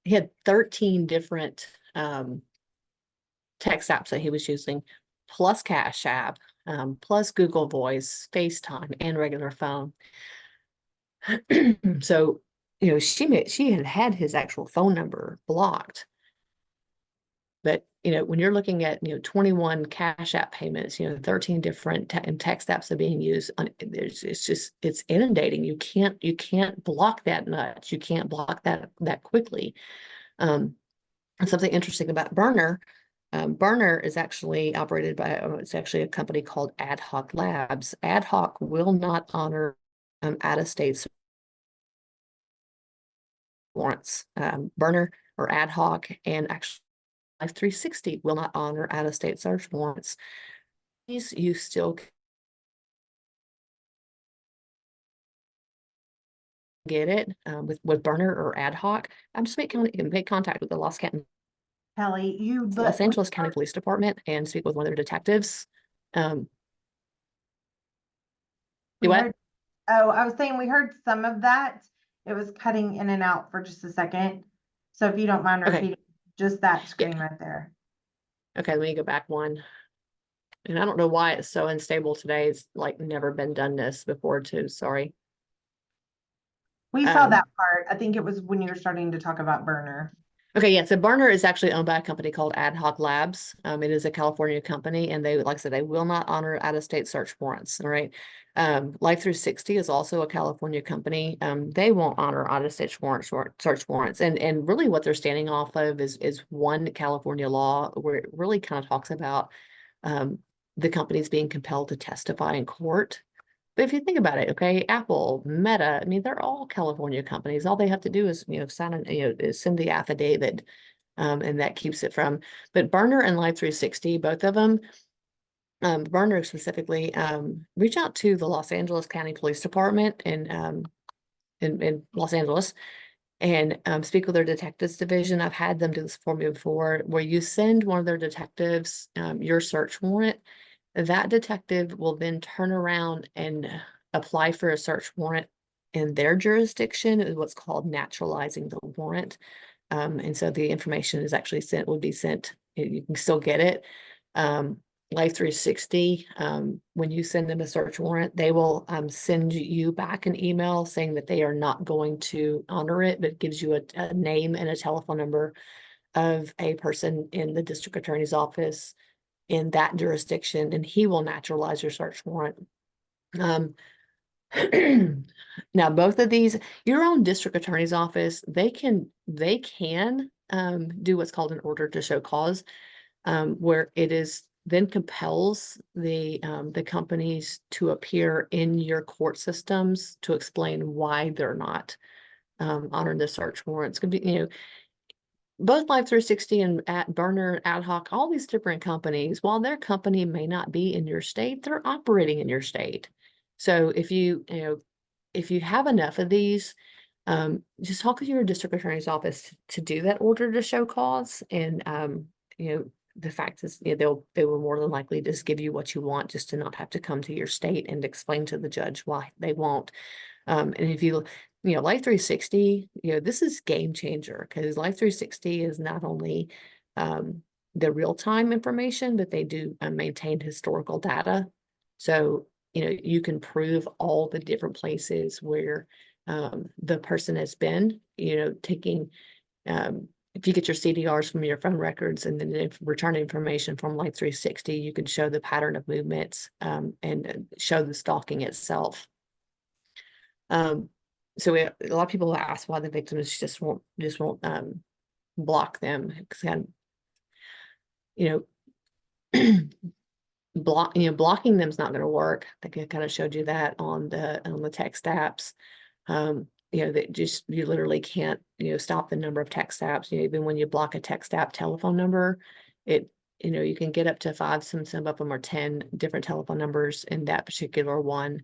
he had 13 different text apps that he was using, plus Cash App, plus Google Voice, FaceTime, and regular phone. So, she had his actual phone number blocked. But, when you're looking at, 21 Cash App payments, 13 different text apps are being used, it's inundating. You can't block that much. You can't block that quickly. And something interesting about Burner, Burner is actually operated by, it's actually a company called Ad Hoc Labs. Ad Hoc will not honor out-of-state warrants. Burner or Ad Hoc and actually Life 360 will not honor out-of-state search warrants. You still get it with Burner or Ad Hoc. I'm just make contact with the Kelly, Los Angeles County Police Department and speak with one of their detectives. I was saying we heard some of that. It was cutting in and out for just a second. So if you don't mind repeating just that screen right there. Okay, let me go back one. And I don't know why it's so unstable today. It's like never been done this before too. Sorry. We saw that part. I think it was when you were starting to talk about Burner. Okay, yeah. So Burner is actually owned by a company called Ad Hoc Labs. It is a California company, and they, like I said, they will not honor out-of-state search warrants. All right. Life 360 is also a California company. They won't honor out-of-state search warrants, and really what they're standing off of is one California law where it really kind of talks about the companies being compelled to testify in court. But if you think about it, okay, Apple, Meta, I mean, they're all California companies. All they have to do is, sign is send the affidavit, and that keeps it from. But Burner and Life 360, both of them, Burner specifically, reach out to the Los Angeles County Police Department in Los Angeles and speak with their detectives division. I've had them do this for me before, where you send one of their detectives your search warrant. That detective will then turn around and apply for a search warrant in their jurisdiction, is what's called naturalizing the warrant. And so the information is actually would be sent, you can still get it. Life 360, when you send them a search warrant, they will send you back an email saying that they are not going to honor it, but it gives you a name and a telephone number of a person in the district attorney's office in that jurisdiction, and he will naturalize your search warrant. Now, both of these, your own district attorney's office, they can do what's called an order to show cause, where it is then compels the companies to appear in your court systems to explain why they're not honoring the search warrants. Could be, both Life 360 and Burner, Ad Hoc, all these different companies, while their company may not be in your state, they're operating in your state. So if if you have enough of these, just talk with your district attorney's office to do that order to show cause. And the fact is, they will more than likely just give you what you want, just to not have to come to your state and explain to the judge why they won't. And if Life 360, this is game changer, because Life 360 is not only the real-time information, but they do maintain historical data. So, you can prove all the different places where the person has been, taking, if you get your CDRs from your phone records and then return information from Life 360, you can show the pattern of movements and show the stalking itself. So a lot of people ask why the victims just won't block them, because blocking them is not going to work. I think I kind of showed you that on the text apps. That just, you literally can't stop the number of text apps. Even when you block a text app telephone number, you can get up to 5, some of them are 10 different telephone numbers in that particular one.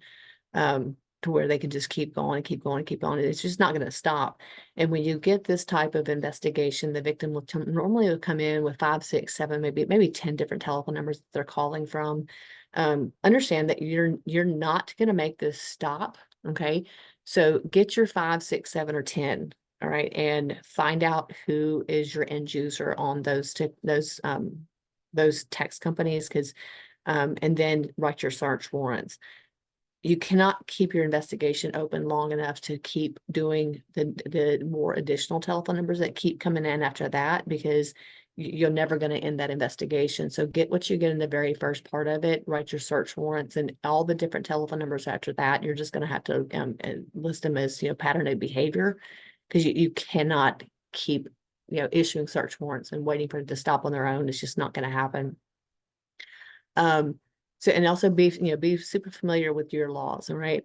To where they can just keep going, keep going, keep going. It's just not going to stop. And when you get this type of investigation, the victim will normally come in with 5, 6, 7, maybe 10 different telephone numbers that they're calling from. Understand that you're not going to make this stop. Okay. So get your 5, 6, 7, or 10. All right. And find out who is your end user on those text companies, and then write your search warrants. You cannot keep your investigation open long enough to keep doing the more additional telephone numbers that keep coming in after that, because you're never going to end that investigation. So get what you get in the very first part of it, write your search warrants, and all the different telephone numbers after that, you're just going to have to list them as, pattern of behavior, because you cannot keep, issuing search warrants and waiting for it to stop on their own. It's just not going to happen. So, and also be super familiar with your laws, all right?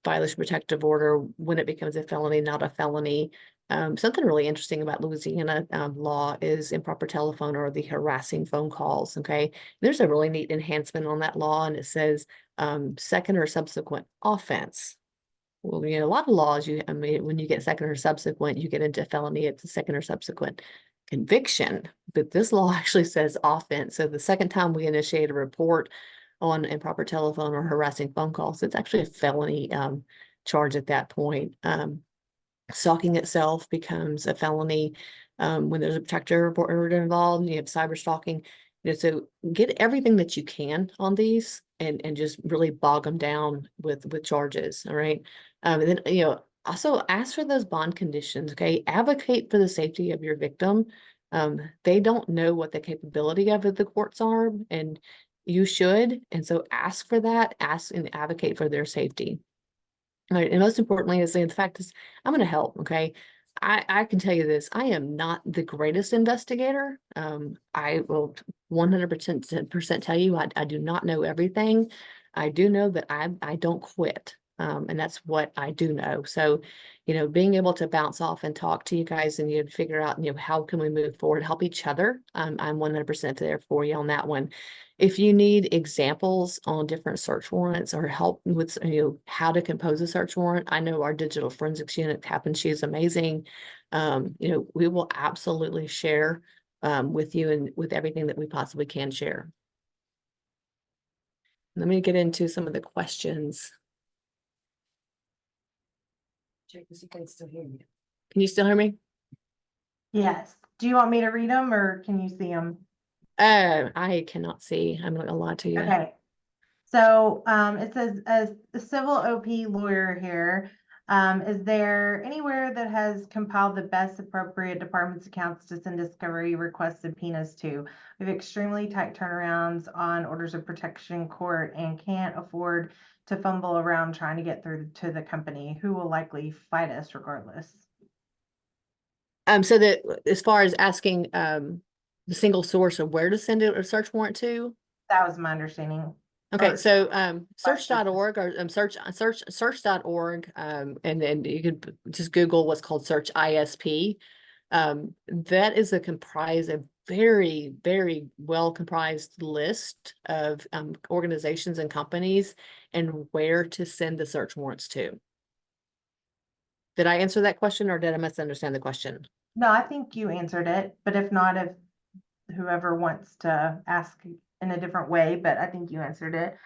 Violation protective order, when it becomes a felony, not a felony. Something really interesting about Louisiana law is improper telephone or the harassing phone calls, okay? There's a really neat enhancement on that law, and it says second or subsequent offense. Well, a lot of laws, when you get second or subsequent, you get into felony, it's a second or subsequent conviction, but this law actually says offense. So the second time we initiate a report on improper telephone or harassing phone calls, it's actually a felony charge at that point. Stalking itself becomes a felony when there's a protector order involved. You have cyber stalking. So get everything that you can on these, and just really bog them down with charges. All right. And then also ask for those bond conditions. Okay, advocate for the safety of your victim. They don't know what the capability of the courts are, and you should. And so ask for that. Ask and advocate for their safety. All right, and most importantly is the fact is, I'm going to help. Okay. I can tell you this, I am not the greatest investigator. I will 100% tell you, I do not know everything. I do know that I don't quit. And that's what I do know. So, being able to bounce off and talk to you guys, and you figure out, how can we move forward, help each other. I'm 100% there for you on that one. If you need examples on different search warrants or help with how to compose a search warrant, I know our digital forensics unit, Captain, she is amazing. We will absolutely share with you and with everything that we possibly can share. Let me get into some of the questions. Check this, you can still hear me. Can you still hear me? Yes. Do you want me to read them, or can you see them? I cannot see. I'm not gonna lie to you. Okay. So it says, as a civil OP lawyer here, is there anywhere that has compiled the best appropriate department's accounts to send discovery requests subpoenas to? We have extremely tight turnarounds on orders of protection in court and can't afford to fumble around trying to get through to the company, who will likely fight us regardless. So that as far as asking the single source of where to send a search warrant to. That was my understanding. Okay, Or so question. search.org or search.org, and then you could just Google what's called Search ISP. That is a very, very well comprised list of organizations and companies and where to send the search warrants to. Did I answer that question or did I misunderstand the question? No, I think you answered it, but if not, if whoever wants to ask in a different way, but I think you answered it.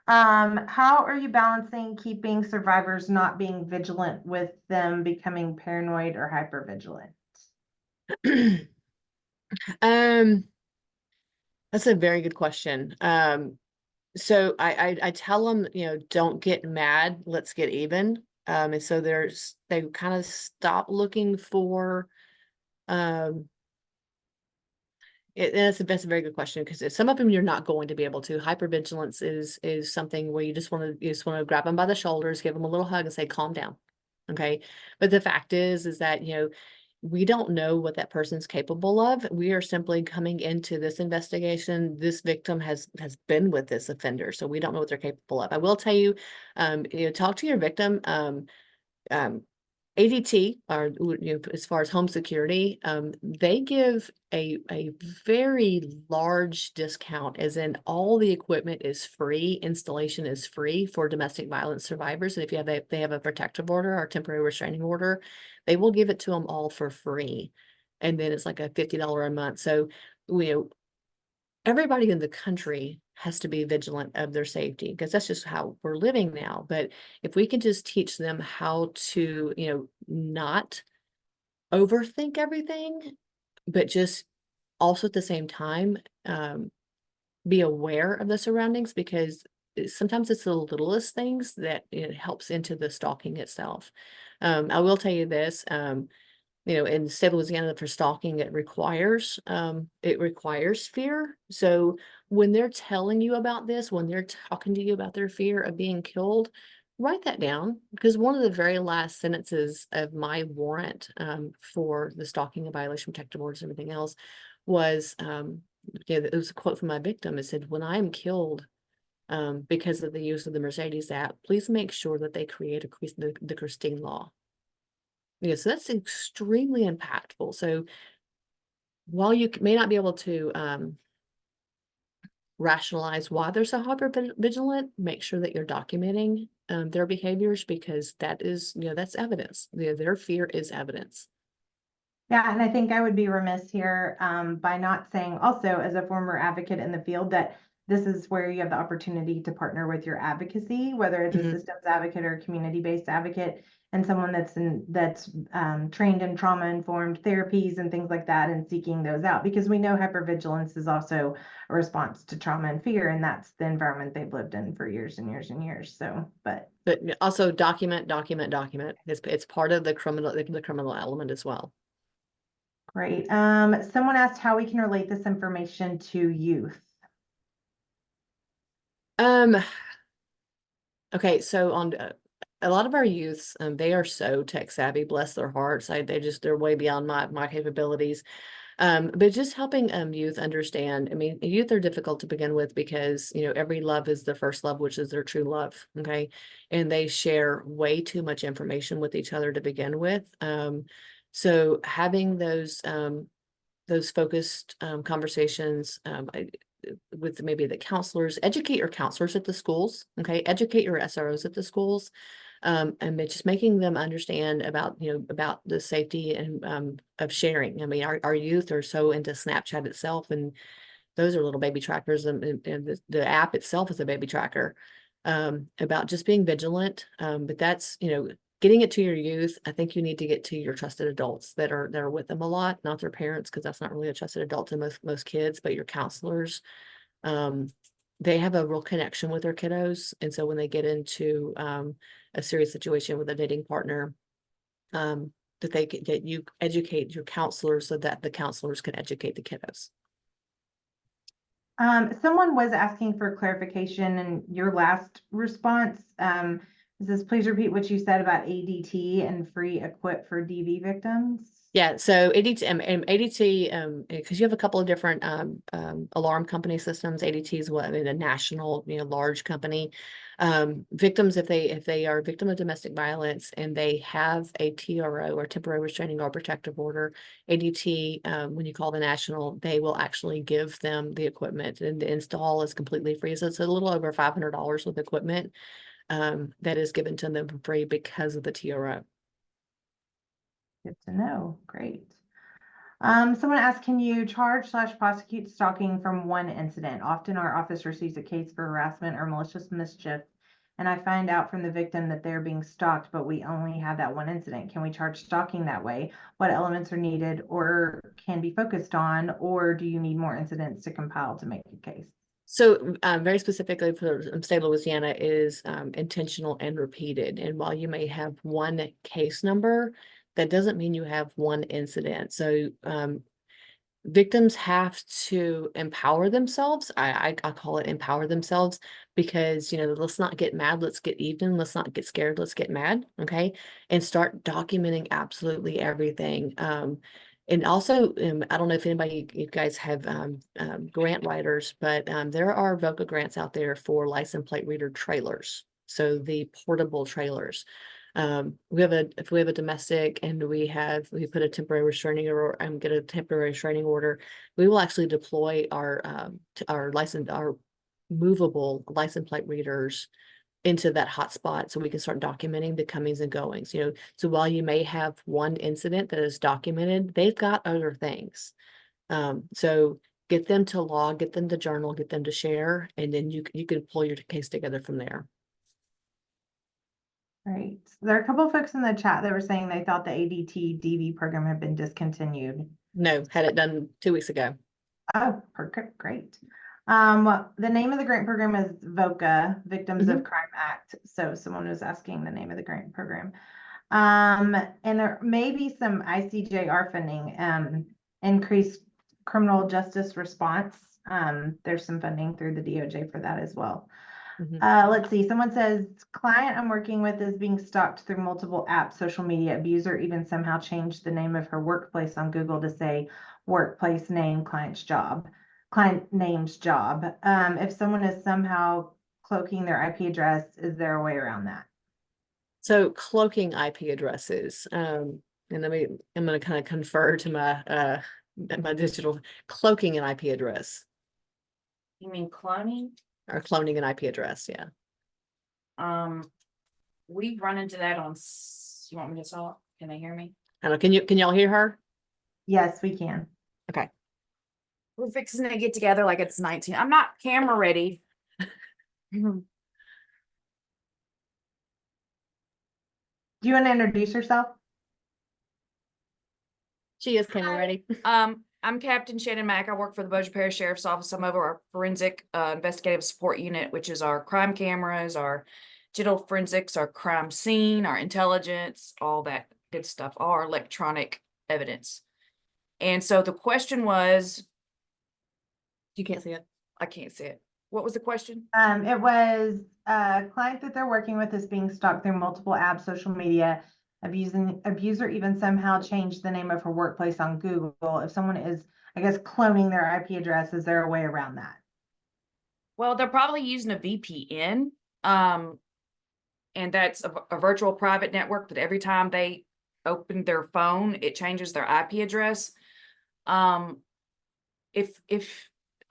How are you balancing keeping survivors not being vigilant with them becoming paranoid or hypervigilant? Um, that's a very good question. So I tell them, don't get mad, let's get even. And so they kind of stop looking for, um, that's a very good question because some of them you're not going to be able to. Hypervigilance is something where you just want to grab them by the shoulders, give them a little hug and say, calm down. Okay. But the fact is that, we don't know what that person's capable of. We are simply coming into this investigation. This victim has been with this offender, so we don't know what they're capable of. I will tell you, talk to your victim. Um, ADT, or as far as home security, they give a very large discount, as in all the equipment is free, installation is free for domestic violence survivors. And if they have a protective order or temporary restraining order, they will give it to them all for free. And then it's like a $50 a month. So, everybody in the country has to be vigilant of their safety because that's just how we're living now. But if we can just teach them how to, not overthink everything, but just also at the same time, be aware of the surroundings because sometimes it's the littlest things that it helps into the stalking itself. I will tell you this, in the state of Louisiana for stalking, it requires fear. So when they're telling you about this, when they're talking to you about their fear of being killed, write that down because one of the very last sentences of my warrant for the stalking and violation of protective orders and everything else was, it was a quote from my victim. It said, "When I am killed because of the use of the Mercedes app, please make sure that they create the Christine law." Yeah, so that's extremely impactful. So while you may not be able to rationalize why they're so hyper vigilant, make sure that you're documenting their behaviors because that is, that's evidence. Their fear is evidence. Yeah, and I think I would be remiss here by not saying also, as a former advocate in the field, that this is where you have the opportunity to partner with your advocacy, whether it's a Mhm. systems advocate or a community-based advocate, and someone that's trained in trauma-informed therapies and things like that, and seeking those out because we know hypervigilance is also a response to trauma and fear, and that's the environment they've lived in for years and years and years. So, but also document. It's part of the criminal element as well. great. Someone asked how we can relate this information to youth. Um, okay, so on a lot of our youths, they are so tech savvy, bless their hearts. They're way beyond my capabilities. But just helping youth understand, I mean, youth are difficult to begin with because, every love is their first love, which is their true love. Okay. And they share way too much information with each other to begin with. So having those focused conversations with maybe the counselors, educate your counselors at the schools, okay, educate your SROs at the schools, and just making them understand about the safety and of sharing. I mean, our youth are so into Snapchat itself, and those are little baby trackers, and the app itself is a baby tracker. About just being vigilant, but that's getting it to your youth. I think you need to get to your trusted adults that are with them a lot, not their parents, because that's not really a trusted adult to most kids, but your counselors. Um, they have a real connection with their kiddos, and so when they get into a serious situation with a dating partner, that you educate your counselors so that the counselors can educate the kiddos. Someone was asking for clarification in your last response. It says, please repeat what you said about ADT and free equip for DV victims. Yeah, so ADT, ADT, because you have a couple of different alarm company systems. ADT is a national, large company. Victims, if they are a victim of domestic violence and they have a TRO or temporary restraining or protective order, ADT, when you call the national, they will actually give them the equipment, and the install is completely free. So it's a little over $500 with equipment that is given to them for free because of the TRO. Good to know. Great. Someone asked, can you charge/prosecute stalking from one incident? Often our office receives a case for harassment or malicious mischief, and I find out from the victim that they're being stalked, but we only have that one incident. Can we charge stalking that way? What elements are needed or can be focused on, or do you need more incidents to compile to make a case? So very specifically for state of Louisiana is intentional and repeated. And while you may have one case number, that doesn't mean you have one incident. So victims have to empower themselves. I call it empower themselves because, let's not get mad. Let's get even. Let's not get scared. Let's get mad. Okay. And start documenting absolutely everything. And also, I don't know if you guys have grant writers, but there are VOCA grants out there for license plate reader trailers. So the portable trailers. If we have a domestic and we put a temporary restraining or get a temporary restraining order, we will actually deploy our movable license plate readers into that hotspot so we can start documenting the comings and goings. So while you may have one incident that is documented, they've got other things. So get them to log, get them to journal, get them to share, and then you can pull your case together from there. Right. There are a couple of folks in the chat that were saying they thought the ADT DV program had been discontinued. No, had it done 2 weeks ago. Oh, perfect. Great. The name of the grant program is VOCA, Victims of Crime Act. So someone was asking the name of the grant program. And there may be some ICCR funding, increased criminal justice response. There's some funding through the DOJ for that as well. Let's see. Someone says, client I'm working with is being stalked through multiple apps, social media. Abuser even somehow changed the name of her workplace on Google to say workplace name, client name's job. If someone is somehow cloaking their IP address, is there a way around that? So cloaking IP addresses, and I'm going to kind of confer to my digital cloaking an IP address. You mean cloning? Or cloning an IP address, yeah. We've run into that on, you want me to talk? Can they hear me? I don't know, can y'all hear her? Yes, we can. Okay. We're fixing to get together like it's 19. I'm not camera ready. Do you want to introduce yourself? She is camera ready. I'm Captain Shannon Mack. I work for the Bossier Parish Sheriff's Office. I'm over our forensic investigative support unit, which is our crime cameras, our digital forensics, our crime scene, our intelligence, all that good stuff, all our electronic evidence. And so the question was, You can't see it. I can't see it. What was the question? It was a client that they're working with is being stalked through multiple apps, social media. Abuser even somehow changed the name of her workplace on Google. If someone is, I guess, cloning their IP address, is there a way around that? Well, they're probably using a VPN. And that's a virtual private network that every time they open their phone, it changes their IP address. I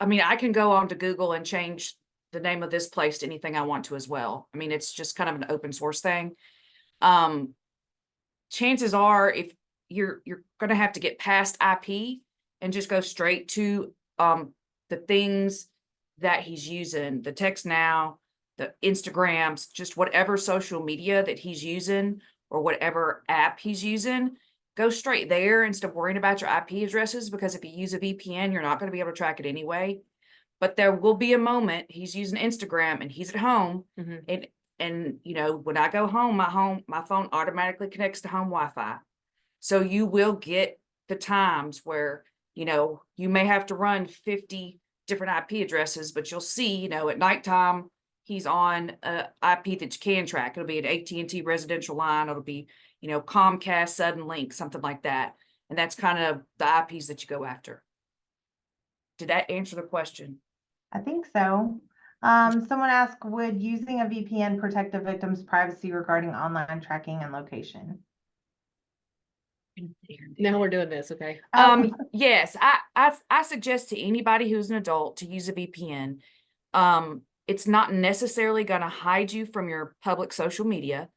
mean, I can go on to Google and change the name of this place to anything I want to as well. I mean, it's just kind of an open source thing. Chances are, if you're going to have to get past IP and just go straight to the things that he's using, the text now, the Instagrams, just whatever social media that he's using or whatever app he's using, go straight there instead of worrying about your IP addresses, because if you use a VPN, you're not going to be able to track it anyway. But there will be a moment he's using Instagram and he's at home, and when I go home, my phone automatically connects to home Wi-Fi. So you will get the times where, you may have to run 50 different IP addresses, but you'll see, at nighttime, he's on a IP that you can track. It'll be an AT&T residential line. It'll be, Comcast, Sudden Link, something like that. And that's kind of the IPs that you go after. Did that answer the question? I think so. Someone asked, would using a VPN protect the victim's privacy regarding online tracking and location? Now we're doing this, okay? Yes, I suggest to anybody who's an adult to use a VPN. It's not necessarily going to hide you from your public social media,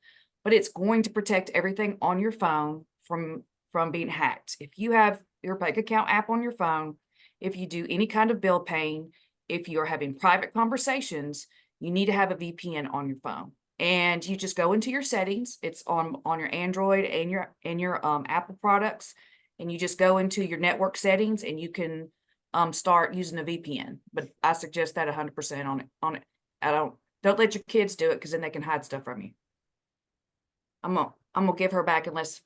but it's going to protect everything on your phone from being hacked. If you have your bank account app on your phone, if you do any kind of bill paying, if you're having private conversations, you need to have a VPN on your phone. And you just go into your settings. It's on your Android and your Apple products, and you just go into your network settings and you can start using a VPN. But I suggest that 100% on it. Don't let your kids do it, because then they can hide stuff from you. I'm gonna give her back unless.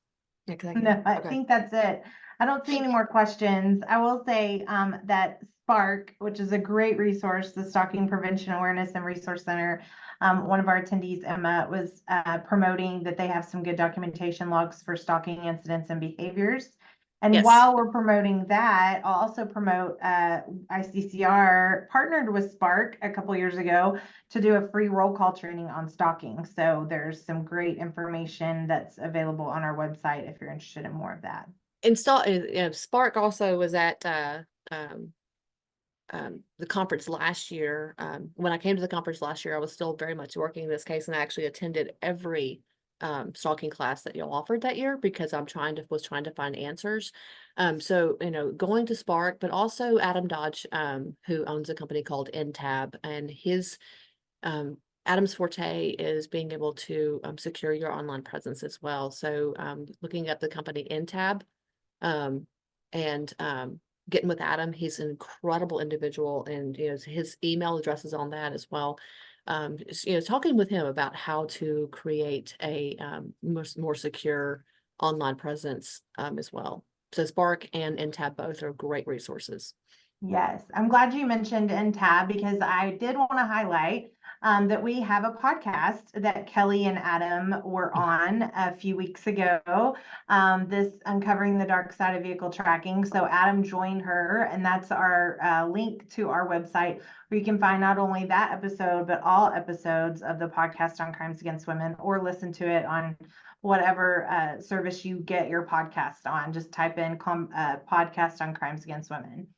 No, I think that's it. I don't see any more questions. I will say that Spark, which is a great resource, the Stalking Prevention Awareness and Resource Center, one of our attendees, Emma, was promoting that they have some good documentation logs for stalking incidents and behaviors. And Yes. while we're promoting that, I'll also promote ICCR partnered with Spark a couple years ago to do a free roll call training on stalking. So there's some great information that's available on our website if you're interested in more of that. Spark also was at the conference last year. When I came to the conference last year, I was still very much working this case, and I actually attended every stalking class that y'all offered that year, because I'm was trying to find answers. So, going to Spark, but also Adam Dodge, who owns a company called NTAB, and his Adam's forte is being able to secure your online presence as well. So looking at the company NTAB, and getting with Adam, he's an incredible individual, and his email address is on that as well. Talking with him about how to create a more secure online presence as well. So Spark and NTAB both are great resources. Yes, I'm glad you mentioned NTAB, because I did want to highlight that we have a podcast that Kelly and Adam were on a few weeks ago, this Uncovering the Dark Side of Vehicle Tracking. So Adam joined her, and that's our link to our website, where you can find not only that episode, but all episodes of the podcast on crimes against women, or listen to it on whatever service you get your podcast on. Just type in podcast on crimes against women.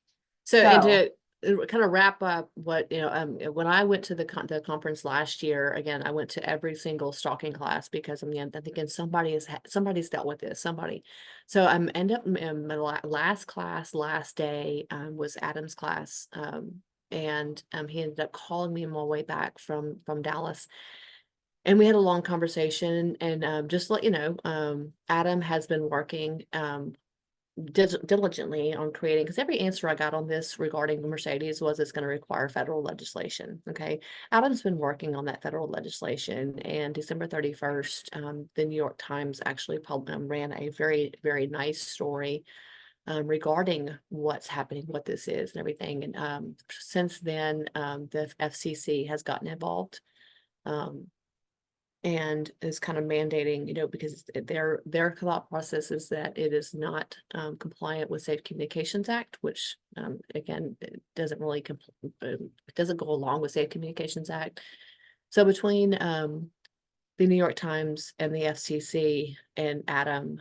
So, and to kind of wrap up what, when I went to the conference last year, again, I went to every single stalking class, because I'm thinking somebody's dealt with this, somebody. So I'm in my last class, last day was Adam's class. And he ended up calling me on my way back from Dallas. And we had a long conversation, and just to let you know, Adam has been working diligently on creating, because every answer I got on this regarding the Mercedes was it's going to require federal legislation. Okay. Adam's been working on that federal legislation, and December 31st, the New York Times actually ran a very, very nice story regarding what's happening, what this is and everything. And since then, the FCC has gotten involved. And is kind of mandating, because their thought process is that it is not compliant with Safe Communications Act, which again, it doesn't really it doesn't go along with Safe Communications Act. So between the New York Times and the FCC and Adam,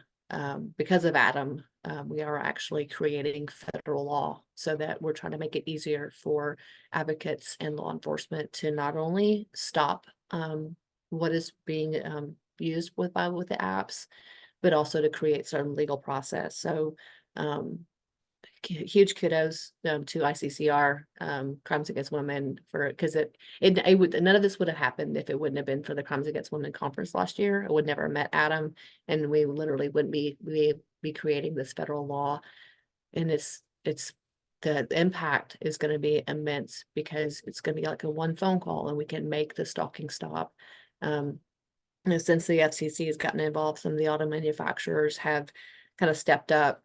because of Adam, we are actually creating federal law, so that we're trying to make it easier for advocates and law enforcement to not only stop what is being used with the apps, but also to create certain legal process. So huge kudos to ICCR, Crimes Against Women, because it would, none of this would have happened if it wouldn't have been for the Crimes Against Women conference last year. I would never have met Adam, and we literally wouldn't be creating this federal law. And it's the impact is going to be immense, because it's going to be like a one phone call and we can make the stalking stop. Since the FCC has gotten involved, some of the auto manufacturers have kind of stepped up.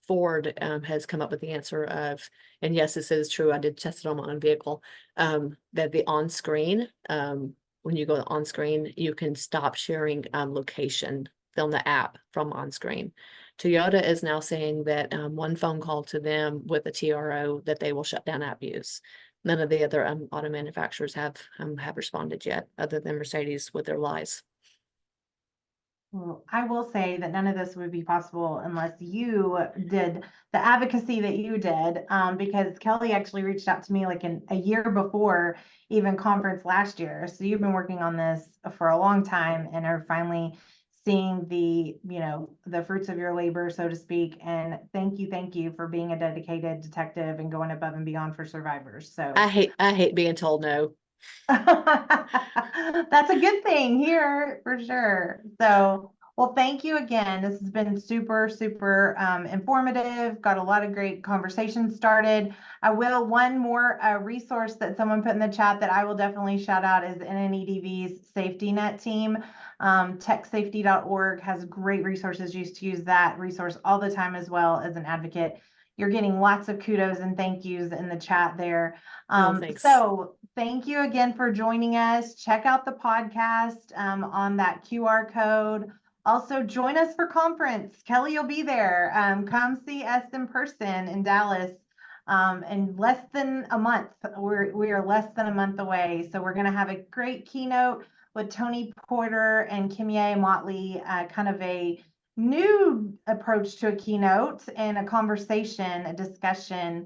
Ford has come up with the answer of, and yes, this is true, I did test it on my own vehicle, that the on-screen, when you go on screen, you can stop sharing location on the app from on screen. Toyota is now saying that one phone call to them with a TRO that they will shut down app use. None of the other auto manufacturers have responded yet, other than Mercedes with their lies. Well, I will say that none of this would be possible unless you did the advocacy that you did, because Kelly actually reached out to me like a year before even conference last year. So you've been working on this for a long time and are finally seeing the, the fruits of your labor, so to speak. And thank you for being a dedicated detective and going above and beyond for survivors. So I hate being told no. that's a good thing here for sure. So, well, thank you again. This has been super, super informative. Got a lot of great conversations started. One more resource that someone put in the chat that I will definitely shout out is NNEDV's safety net team. Techsafety.org has great resources. Used to use that resource all the time as well as an advocate. You're getting lots of kudos and thank yous in the chat there. Thanks. So thank you again for joining us. Check out the podcast on that QR code. Also join us for conference. Kelly will be there. Come see us in person in Dallas in less than a month. We are less than a month away. So we're going to have a great keynote with Tony Porter and Kimye Motley, kind of a new approach to a keynote and a conversation, a discussion.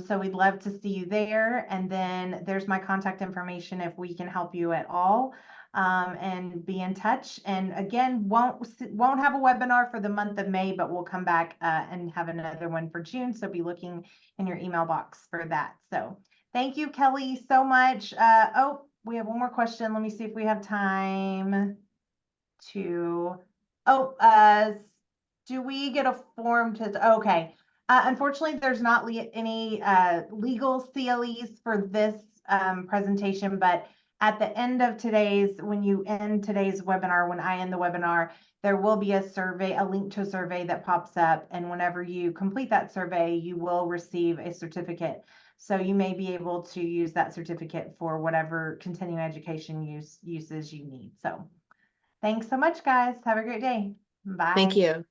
So we'd love to see you there. And then there's my contact information if we can help you at all, and be in touch. And again, won't have a webinar for the month of May, but we'll come back and have another one for June. So be looking in your email box for that. So thank you, Kelly, so much. Oh, we have one more question. Let me see if we have time to, do we get a form to, okay. Unfortunately, there's not any legal CLEs for this presentation, but at the end of when you end today's webinar, when I end the webinar, there will be a survey, a link to a survey that pops up. And whenever you complete that survey, you will receive a certificate. So you may be able to use that certificate for whatever continuing education uses you need. So thanks so much, guys. Have a great day. Bye. Thank you.